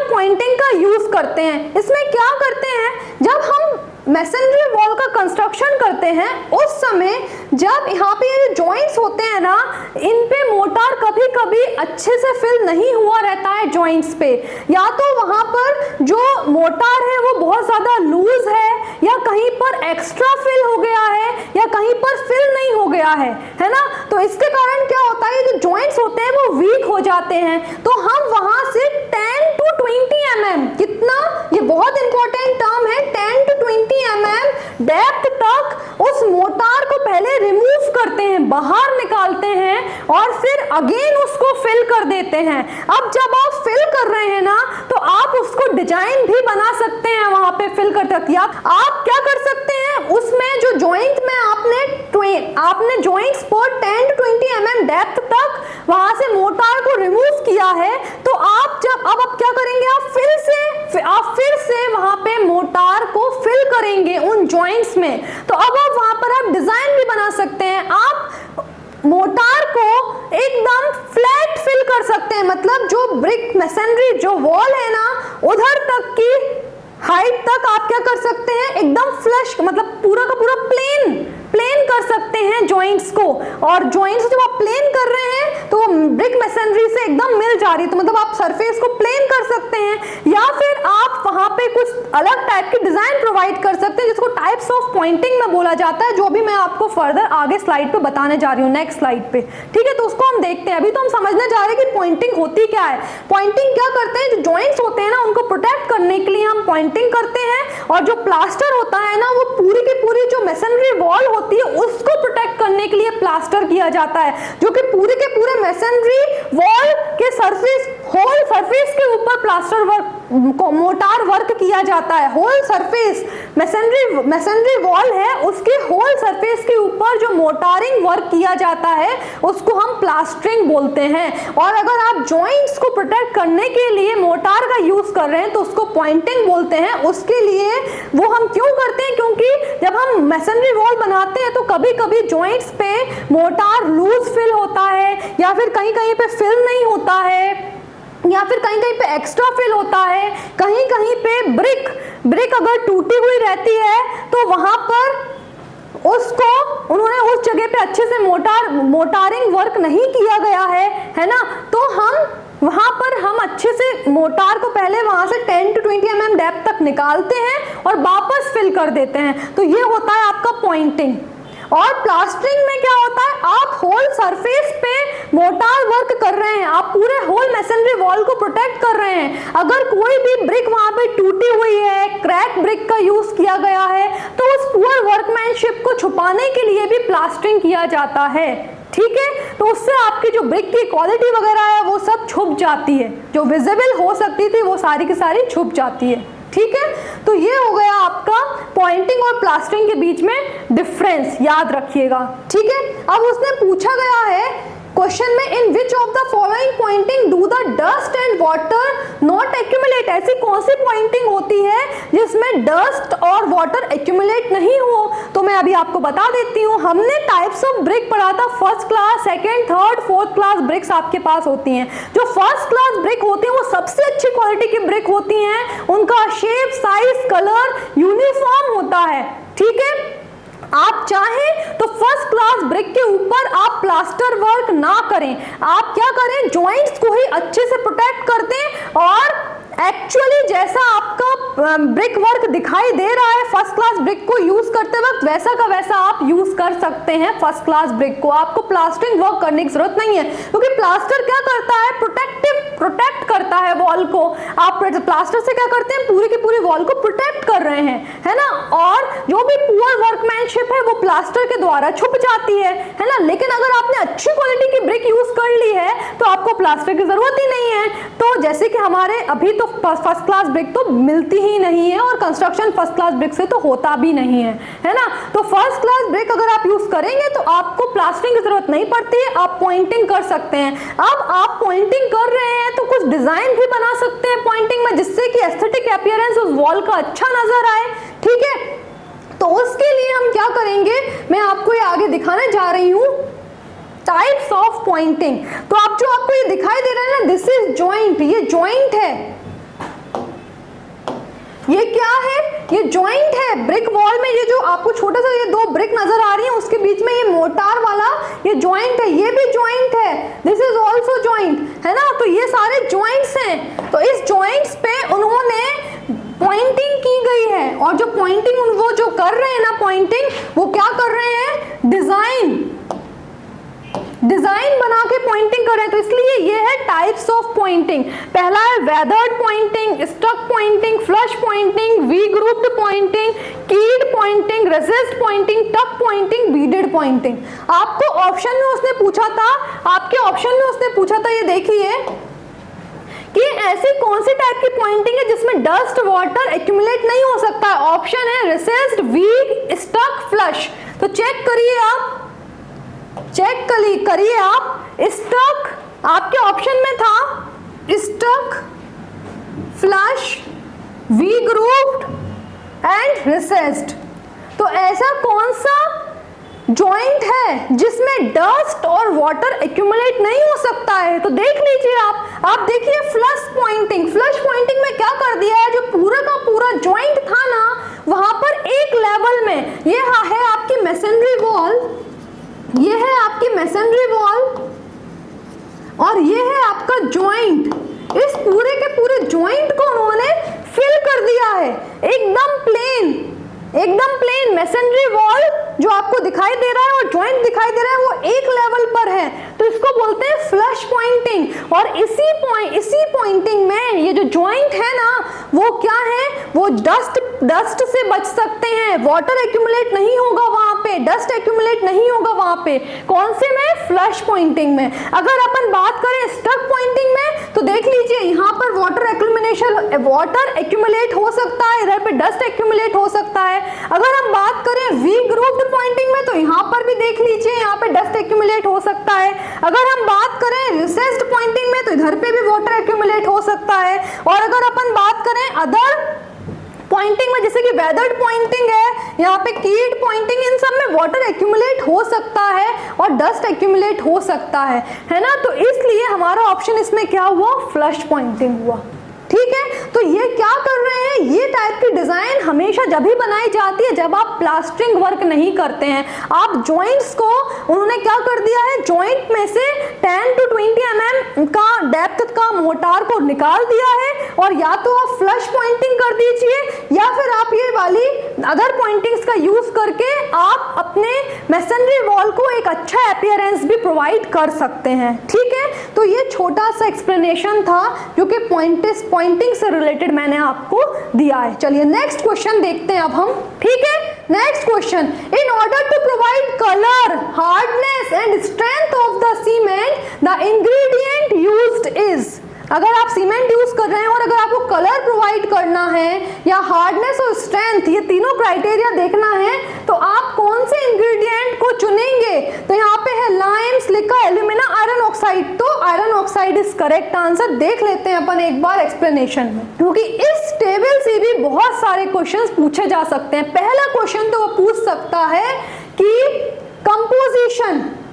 A: पॉइंटिंग का यूज करते हैं। इसमें क्या करते हैं, जब हम मैसनरी वॉल का कंस्ट्रक्शन करते हैं उस समय जब यहाँ पे ये जॉइंट्स होते हैं ना, इन पे मोटार कभी कभी अच्छे से फिल नहीं हुआ रहता है जॉइंट्स पे, या तो वहाँ पर जो मोटार है वो बहुत ज़्यादा लूज है, या कहीं पर एक्स्ट्रा फिल हो गया है, या कहीं पर फिल नहीं हो गया है ना। तो इसके कारण क्या होता है, जो जॉइंट्स होते हैं वो वीक हो जाते हैं। तो हम वहाँ से 10 to 20 mm, कितना, ये बहुत इंपॉर्टेंट टर्म है, 10 to 20 mm डेप्थ तक उस मोटार को पहले रिमूव करते हैं, बाहर निकालते हैं और फिर अगेन उसको फिल कर देते हैं। अब जब आप फिल कर रहे हैं ना तो आप उसको डिजाइन भी बना सकते हैं, वहां पे फिल कर सकते हैं। आप क्या कर सकते हैं, उसमें जो जॉइंट में आपने जॉइंट्स पर 10 to 20 mm डेप्थ तक वहां से मोटार को रिमूव किया है, तो आप क्या करेंगे, आप फिर से वहां पे मोटार को फिल करेंगे उन जॉइंट्स में। तो अब आप वहां पर आप डिजाइन भी बना सकते हैं, आप मोटार को एकदम फ्लैट फिल कर सकते हैं, मतलब जो ब्रिक मैसनरी जो वॉल है ना उधर तक की हाइट तक आप क्या कर सकते हैं, एकदम फ्लश, मतलब पूरा का पूरा प्लेन कर सकते हैं जॉइंट्स को। और जॉइंट्स जब आप प्लेन कर रहे हैं तो ब्रिक मैसनरी से एकदम मिल जा रही है, तो मतलब आप सरफेस को प्लेन कर सकते हैं, या फिर आप वहां पे कुछ अलग टाइप की डिजाइन प्रोवाइड कर सकते हैं जिसको टाइप्स ऑफ पॉइंटिंग में बोला जाता है, जो भी मैं आपको फर्दर आगे स्लाइड पे बताने जा रही हूँ, नेक्स्ट स्लाइड पे, ठीक है। तो उसको हम देखते हैं। अभी तो हम समझने जा रहे हैं कि पॉइंटिंग होती क्या है। पॉइंटिंग क्या करते हैं, जो जॉइंट्स होते हैं ना उनको प्रोटेक्ट करने के लिए हम पॉइंटिंग करते हैं, और जो प्लास्टर होता है ना वो पूरी की पूरी जो मैसनरी वॉल होती है उसको प्रोटेक्ट करने के लिए प्लास्टर किया जाता है, जो कि पूरे के पूरे मैसनरी वॉल के सरफेस, होल सरफेस के ऊपर प्लास्टर वर्क, मोटार वर्क किया जाता है। होल सरफेस मैसनरी वॉल है, उसके होल सरफेस के ऊपर जो मोटारिंग वर्क किया जाता है उसको हम प्लास्टरिंग बोलते हैं। और अगर आप जॉइंट्स को प्रोटेक्ट करने के लिए मोटार का यूज कर रहे हैं तो उसको पॉइंटिंग बोलते हैं। उसके लिए वो हम क्यों करते हैं, क्योंकि जब हम मैसनरी वॉल बनाते हैं तो कभी कभी जॉइंट्स पे मोटार लूज फिल होता है, या फिर कहीं कहीं पे फिल नहीं होता है, या फिर कहीं कहीं पे एक्स्ट्रा फिल होता है, कहीं कहीं पे ब्रिक अगर टूटी हुई रहती है तो वहां पर उसको उन्होंने उस जगह पे अच्छे से मोटारिंग वर्क नहीं किया गया है ना। तो हम वहां पर हम अच्छे से मोटार को पहले वहां से 10 to 20 mm डेप्थ तक निकालते हैं और वापस फिल कर देते हैं। तो ये होता है आपका पॉइंटिंग। और प्लास्टरिंग में क्या होता है, आप होल सरफेस पे मोटार वर्क कर रहे हैं, आप पूरे होल मैसनरी वॉल को प्रोटेक्ट कर रहे हैं। अगर कोई भी ब्रिक वहां पे टूटी हुई है, क्रैक ब्रिक का यूज किया गया है, तो उस पुअर वर्कमैनशिप को छुपाने के लिए भी प्लास्टरिंग किया जाता है, ठीक है। तो उससे आपकी जो ब्रिक की क्वालिटी वगैरह है वो सब छुप जाती है, जो विजिबल हो सकती थी वो सारी की सारी छुप जाती है, ठीक है। तो ये हो गया आपका पॉइंटिंग और प्लास्टरिंग के बीच में डिफरेंस, याद रखिएगा, ठीक है। अब उसने पूछा गया है क्वेश्चन में, in which of the following pointing do the dust and water not accumulate, ऐसी कौन सी पॉइंटिंग होती है जिसमें डस्ट और वाटर एक्यूमुलेट नहीं हो। तो मैं अभी आपको बता देती हूँ, हमने टाइप्स ऑफ ब्रिक पढ़ा था, first class, second, third, fourth class BRICS आपके पास होती हैं। जो फर्स्ट क्लास ब्रिक होती हैं वो सबसे अच्छी क्वालिटी की ब्रिक होती हैं, उनका शेप, साइज, कलर यूनिफॉर्म होता है, ठीक है। आप चाहें तो फर्स्ट क्लास ब्रिक के ऊपर आप प्लास्टर वर्क ना करें, आप क्या करें, जॉइंट्स को ही अच्छे से प्रोटेक्ट कर दें, और एक्चुअली जैसा आपका ब्रिक वर्क दिखाई दे रहा है फर्स्ट क्लास ब्रिक को यूज करते वक्त, वैसा का वैसा आप यूज कर सकते हैं फर्स्ट क्लास ब्रिक को। आपको प्लास्टरिंग वर्क करने की जरूरत नहीं है, क्योंकि प्लास्टर क्या करता है, प्रोटेक्ट करता है वॉल को। आप प्लास्टर से क्या करते हैं, पूरी की पूरी वॉल को प्रोटेक्ट कर रहे हैं, है ना। और जो भी पुअर वर्कमैनशिप है वो प्लास्टर के द्वारा छुप जाती है ना। लेकिन अगर आपने अच्छी क्वालिटी की ब्रिक यूज कर ली है तो आपको प्लास्टर की जरूरत ही नहीं है। तो जैसे कि हमारे अभी तो फर्स्ट क्लास ब्रिक तो मिलती ही नहीं है, और कंस्ट्रक्शन फर्स्ट क्लास ब्रिक से तो होता भी नहीं है ना। तो फर्स्ट क्लास ब्रिक अगर आप यूज करेंगे तो आपको प्लास्टरिंग की जरूरत नहीं पड़ती है, आप पॉइंटिंग कर सकते हैं। अब आप पॉइंटिंग कर रहे हैं तो कुछ डिजाइन भी बना सकते हैं पॉइंटिंग में, जिससे कि एस्थेटिक अपीयरेंस उस वॉल का अच्छा नजर आए, ठीक है। तो उसके लिए हम क्या करेंगे, मैं आपको ये आगे दिखाने जा रही हूं टाइप्स ऑफ पॉइंटिंग। तो आप जो आपको ये दिखाई दे रहा है ना, दिस इज जॉइंट, ये जॉइंट है, ये क्या है, ये जॉइंट है ब्रिक वॉल में। ये जो आपको छोटा सा ये दो ब्रिक नजर आ रही है, उसके बीच में ये मोर्टार वाला ये जॉइंट है, ये भी जॉइंट है, दिस इज ऑल्सो जॉइंट, है ना। तो ये सारे जॉइंट्स हैं। तो इस जॉइंट्स पे उन्होंने पॉइंटिंग की गई है, और जो पॉइंटिंग वो जो कर रहे हैं ना पॉइंटिंग, वो क्या कर रहे हैं, डिजाइन बना के पॉइंटिंग कर रहे हैं। तो इसलिए ये है टाइप्स ऑफ पॉइंटिंग। पहला है weathered pointing, struck pointing, flush pointing, V grooved pointing, keyed pointing, recessed pointing, tuck pointing, beaded pointing. आपको ऑप्शन में उसने पूछा था, आपके ऑप्शन में उसने पूछा था, ये देखिए कि ऐसी कौन सी टाइप की पॉइंटिंग है जिसमें डस्ट वाटर एक्यूमुलेट नहीं हो सकता है। ऑप्शन है रेसिस्ट, वीक, स्टक, फ्लश। तो चेक करिए आप, चेक करिए आप, स्टक आपके ऑप्शन में था, struck, flush, V grooved and recessed. तो ऐसा कौन सा जॉइंट है जिसमें डस्ट और वाटर एक्यूमुलेट नहीं हो सकता है। तो देख लीजिए आप देखिए फ्लश पॉइंटिंग। फ्लश पॉइंटिंग में क्या कर दिया है, जो पूरा का पूरा जॉइंट था ना, वहां पर एक लेवल में ये है आपकी मैसनरी वॉल, ये है आपकी मैसनरी वॉल, और ये है आपका जॉइंट। इस पूरे के पूरे जॉइंट को उन्होंने फिल कर दिया है, एकदम प्लेन मैसनरी वॉल जो आपको दिखाई दे रहा है और जॉइंट दिखाई दे रहा है, वो एक लेवल पर है। तो इसको बोलते हैं फ्लश पॉइंटिंग। और इसी पॉइंटिंग में ये जो जॉइंट है ना, वो क्या है, वो डस्ट से बच सकते हैं, वाटर एक्यूमुलेट नहीं होगा वहां पे, डस्ट एक्यूमुलेट नहीं होगा वहां पे। कौन से में, फ्लश पॉइंटिंग में। अगर अपन बात करें स्टक पॉइंटिंग में, तो देख लीजिए यहाँ पर वाटर एक्यूमुलेट हो सकता है, इधर पे डस्ट एक्यूमुलेट हो सकता है। अगर हम बात करें वी ग्रुप्ड पॉइंटिंग में, तो यहाँ पर भी देख लीजिए, यहाँ पे डस्ट एक्यूमुलेट हो सकता है। अगर हम बात करें रिसेस्ड पॉइंटिंग में, तो इधर पे भी वाटर एक्यूमुलेट हो सकता है। और अगर अपन बात करें अदर पॉइंटिंग में, जैसे कि वेदर्ड पॉइंटिंग है, यहाँ पे कीड पॉइंटिंग, इन सब में वाटर एक्यूमुलेट हो सकता है और डस्ट एक्यूमुलेट हो सकता है ना। तो इसलिए हमारा ऑप्शन इसमें क्या हुआ, फ्लश पॉइंटिंग हुआ, ठीक है। तो ये क्या कर रहे हैं, ये टाइप की डिजाइन हमेशा जब भी बनाई जाती है जब आप प्लास्टरिंग वर्क नहीं करते हैं। आप जॉइंट्स को उन्होंने क्या कर दिया है, जॉइंट में से 10 to 20 mm का डेप्थ का मोर्टार को निकाल दिया है, और या तो आप फ्लश पॉइंटिंग कर दीजिए, या फिर आप ये वाली अदर पॉइंटिंग्स का यूज करके आप अपने मैसनरी वॉल को एक अच्छा अपीयरेंस भी प्रोवाइड कर सकते हैं, ठीक है। तो ये छोटा सा एक्सप्लेनेशन था जो कि पॉइंटिंग से रिलेटेड मैंने आपको दिया है। चलिए नेक्स्ट क्वेश्चन देखते हैं अब हम, ठीक है। Next question, in order to provide colour, hardness and strength of the cement the ingredient used is. अगर आप सीमेंट यूज कर रहे हैं और अगर आपको कलर प्रोवाइड करना है या हार्डनेस और स्ट्रेंथ, ये तीनों क्राइटेरिया देखना है, तो आप कौन से इंग्रेडिएंट को चुनेंगे। तो यहाँ पे है lime, silica, alumina, iron oxide. तो iron oxide is correct answer. देख लेते हैं अपन एक बार एक्सप्लेनेशन में, क्योंकि इस टेबल से भी बहुत सारे क्वेश्चंस पूछे जा सकते हैं। पहला क्वेश्चन तो वो पूछ सकता है कि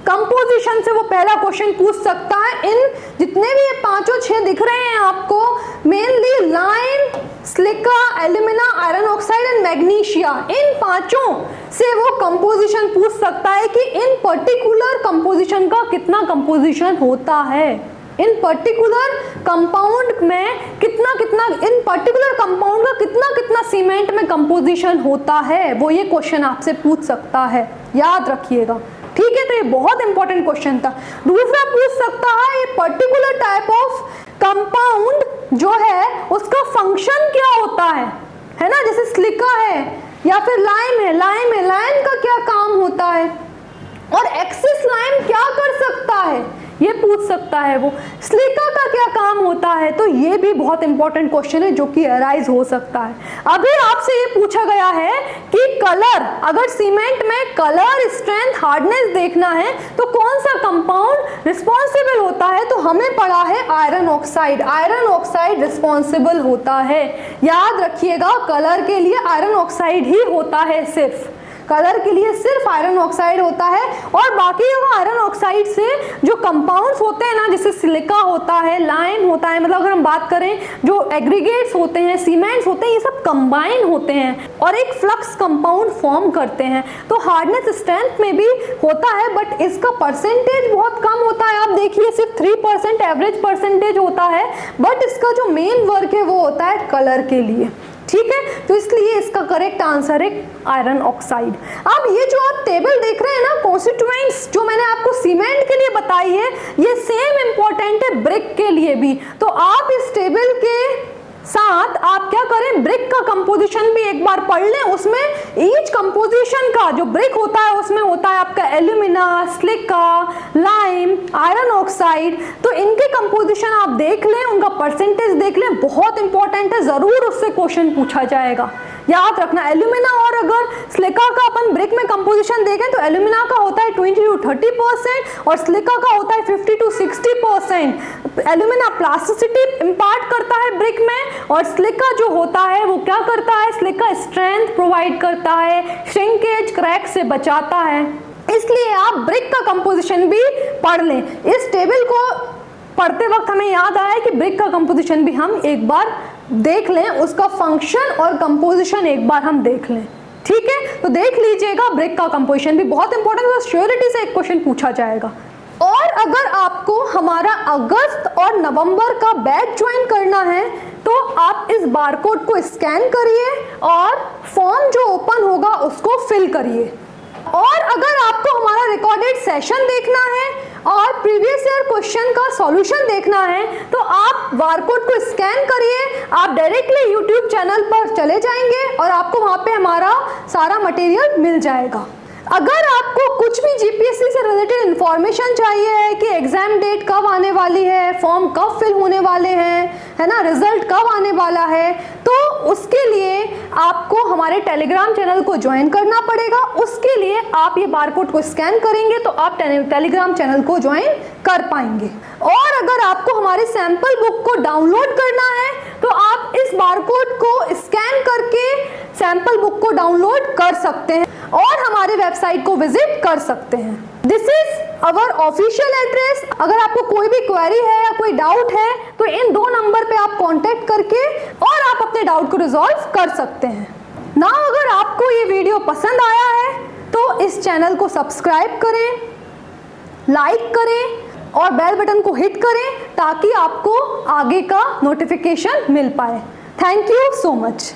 A: कंपोजिशन से वो पहला क्वेश्चन पूछ सकता है। इन जितने भी ये 5-6 दिख रहे हैं आपको, mainly lime, silica, alumina, iron oxide and magnesia, इन 5 से वो कंपोजिशन पूछ सकता है कि इन पर्टिकुलर कंपोजिशन का कितना कंपोजिशन होता है, इन पर्टिकुलर कंपाउंड में कितना इन पर्टिकुलर कंपाउंड का सीमेंट में कंपोजिशन होता है, वो ये क्वेश्चन आपसे पूछ सकता है, याद रखिएगा। ठीक है, तो ये बहुत इंपॉर्टेंट क्वेश्चन था। दूसरा पूछ सकता है ये पर्टिकुलर टाइप ऑफ कंपाउंड जो है उसका फंक्शन क्या होता है ना, जैसे सिलिका है या फिर लाइम है, लाइम का क्या काम होता है और एक्सिस लाइम क्या कर सकता है, ये पूछ सकता है वो। सिलिका का क्या काम होता है, तो ये भी बहुत इंपॉर्टेंट क्वेश्चन है जो कि अराइज हो सकता है। अभी आपसे ये पूछा गया है कि कलर, अगर सीमेंट में कलर, स्ट्रेंथ, हार्डनेस देखना है तो कौन सा कंपाउंड रिस्पॉन्सिबल होता है, तो हमें पढ़ा है iron oxide. Iron oxide responsible होता है, याद रखिएगा। कलर के लिए आयरन ऑक्साइड ही होता है, सिर्फ कलर के लिए सिर्फ आयरन ऑक्साइड होता है। और बाकी आयरन ऑक्साइड से जो कंपाउंड्स होते हैं ना, जैसे सिलिका होता है, लाइम होता है, मतलब अगर हम बात करें जो एग्रीगेट्स होते हैं, सीमेंट्स होते हैं, ये सब कंबाइन होते हैं और एक फ्लक्स कंपाउंड फॉर्म करते हैं। तो हार्डनेस स्ट्रेंथ में भी होता है, बट इसका परसेंटेज बहुत कम होता है। आप देखिए सिर्फ 3% एवरेज परसेंटेज होता है, बट इसका जो मेन वर्क है वो होता है कलर के लिए। ठीक है, तो इसलिए इसका करेक्ट आंसर है आयरन ऑक्साइड। अब ये जो आप टेबल देख रहे हैं ना, कॉन्स्टिट्यूएंट्स जो मैंने आपको सीमेंट के लिए बताई है, ये सेम इंपॉर्टेंट है ब्रिक के लिए भी। तो आप इस टेबल के साथ आप क्या करें, ब्रिक का कंपोजिशन भी एक बार पढ़ लें। उसमें ईच कंपोजिशन का जो ब्रिक होता है उसमें होता है आपका alumina, silica, lime, iron oxide. तो इनके कंपोजिशन आप देख लें, उनका परसेंटेज देख लें, बहुत इंपॉर्टेंट है, जरूर उससे क्वेश्चन पूछा जाएगा, याद रखना। एल्यूमिना और अगर सिलिका का अपन ब्रिक में कंपोजिशन देखें तो एल्यूमिना का होता है 20 to 30% और सिलिका का होता है 50 to 60%। एल्यूमिना प्लास्टिसिटी इंपार्ट करता है ब्रिक में और सिलिका जो होता है वो क्या करता है, सिलिका स्ट्रेंथ प्रोवाइड करता है, श्रिंकेज, क्रैक से बचाता है। इसलिए आप ब्रिक का कंपोजिशन भी पढ़ लें। इस टेबल को पढ़ते वक्त हमें याद आया कि ब्रिक का कंपोजिशन भी हम एक बार देख लें, उसका फंक्शन और कंपोजिशन एक बार हम देख लें। ठीक है, तो देख लीजिएगा, ब्रिक का कंपोजिशन भी बहुत इंपॉर्टेंट है, श्योरिटी से एक क्वेश्चन पूछा जाएगा। और अगर आपको हमारा अगस्त और नवंबर का बैच ज्वाइन करना है तो आप इस बारकोड को स्कैन करिए और फॉर्म जो ओपन होगा उसको फिल करिए। और अगर आपको हमारा रिकॉर्डेड सेशन देखना है और प्रीवियस ईयर क्वेश्चन का सॉल्यूशन देखना है तो आप बारकोड को स्कैन करिए, आप डायरेक्टली यूट्यूब चैनल पर चले जाएंगे और आपको वहाँ पे हमारा सारा मटेरियल मिल जाएगा। अगर आपको कुछ भी जीपीएससी से रिलेटेड इंफॉर्मेशन चाहिए है कि एग्जाम डेट कब आने वाली है, फॉर्म कब फिल होने वाले हैं, है ना, रिजल्ट कब आने वाला है, तो उसके लिए आपको हमारे टेलीग्राम चैनल को ज्वाइन करना पड़ेगा। उसके लिए आप ये बारकोड को स्कैन करेंगे तो आप टेलीग्राम चैनल को ज्वाइन कर पाएंगे। और अगर आपको हमारी सैंपल बुक को डाउनलोड करना है तो आप इस बारकोड को स्कैन करके सैंपल बुक को डाउनलोड कर सकते हैं और हमारे वेबसाइट को विजिट कर सकते हैं। This is our official address. अगर आपको कोई भी क्वेरी है या कोई डाउट है तो इन 2 नंबर पे आप कांटेक्ट करके और आप अपने डाउट को रिजॉल्व कर सकते हैं ना। अगर आपको ये वीडियो पसंद आया है तो इस चैनल को सब्सक्राइब करें, लाइक करें और बेल बटन को हिट करें ताकि आपको आगे का नोटिफिकेशन मिल पाए। Thank you so much.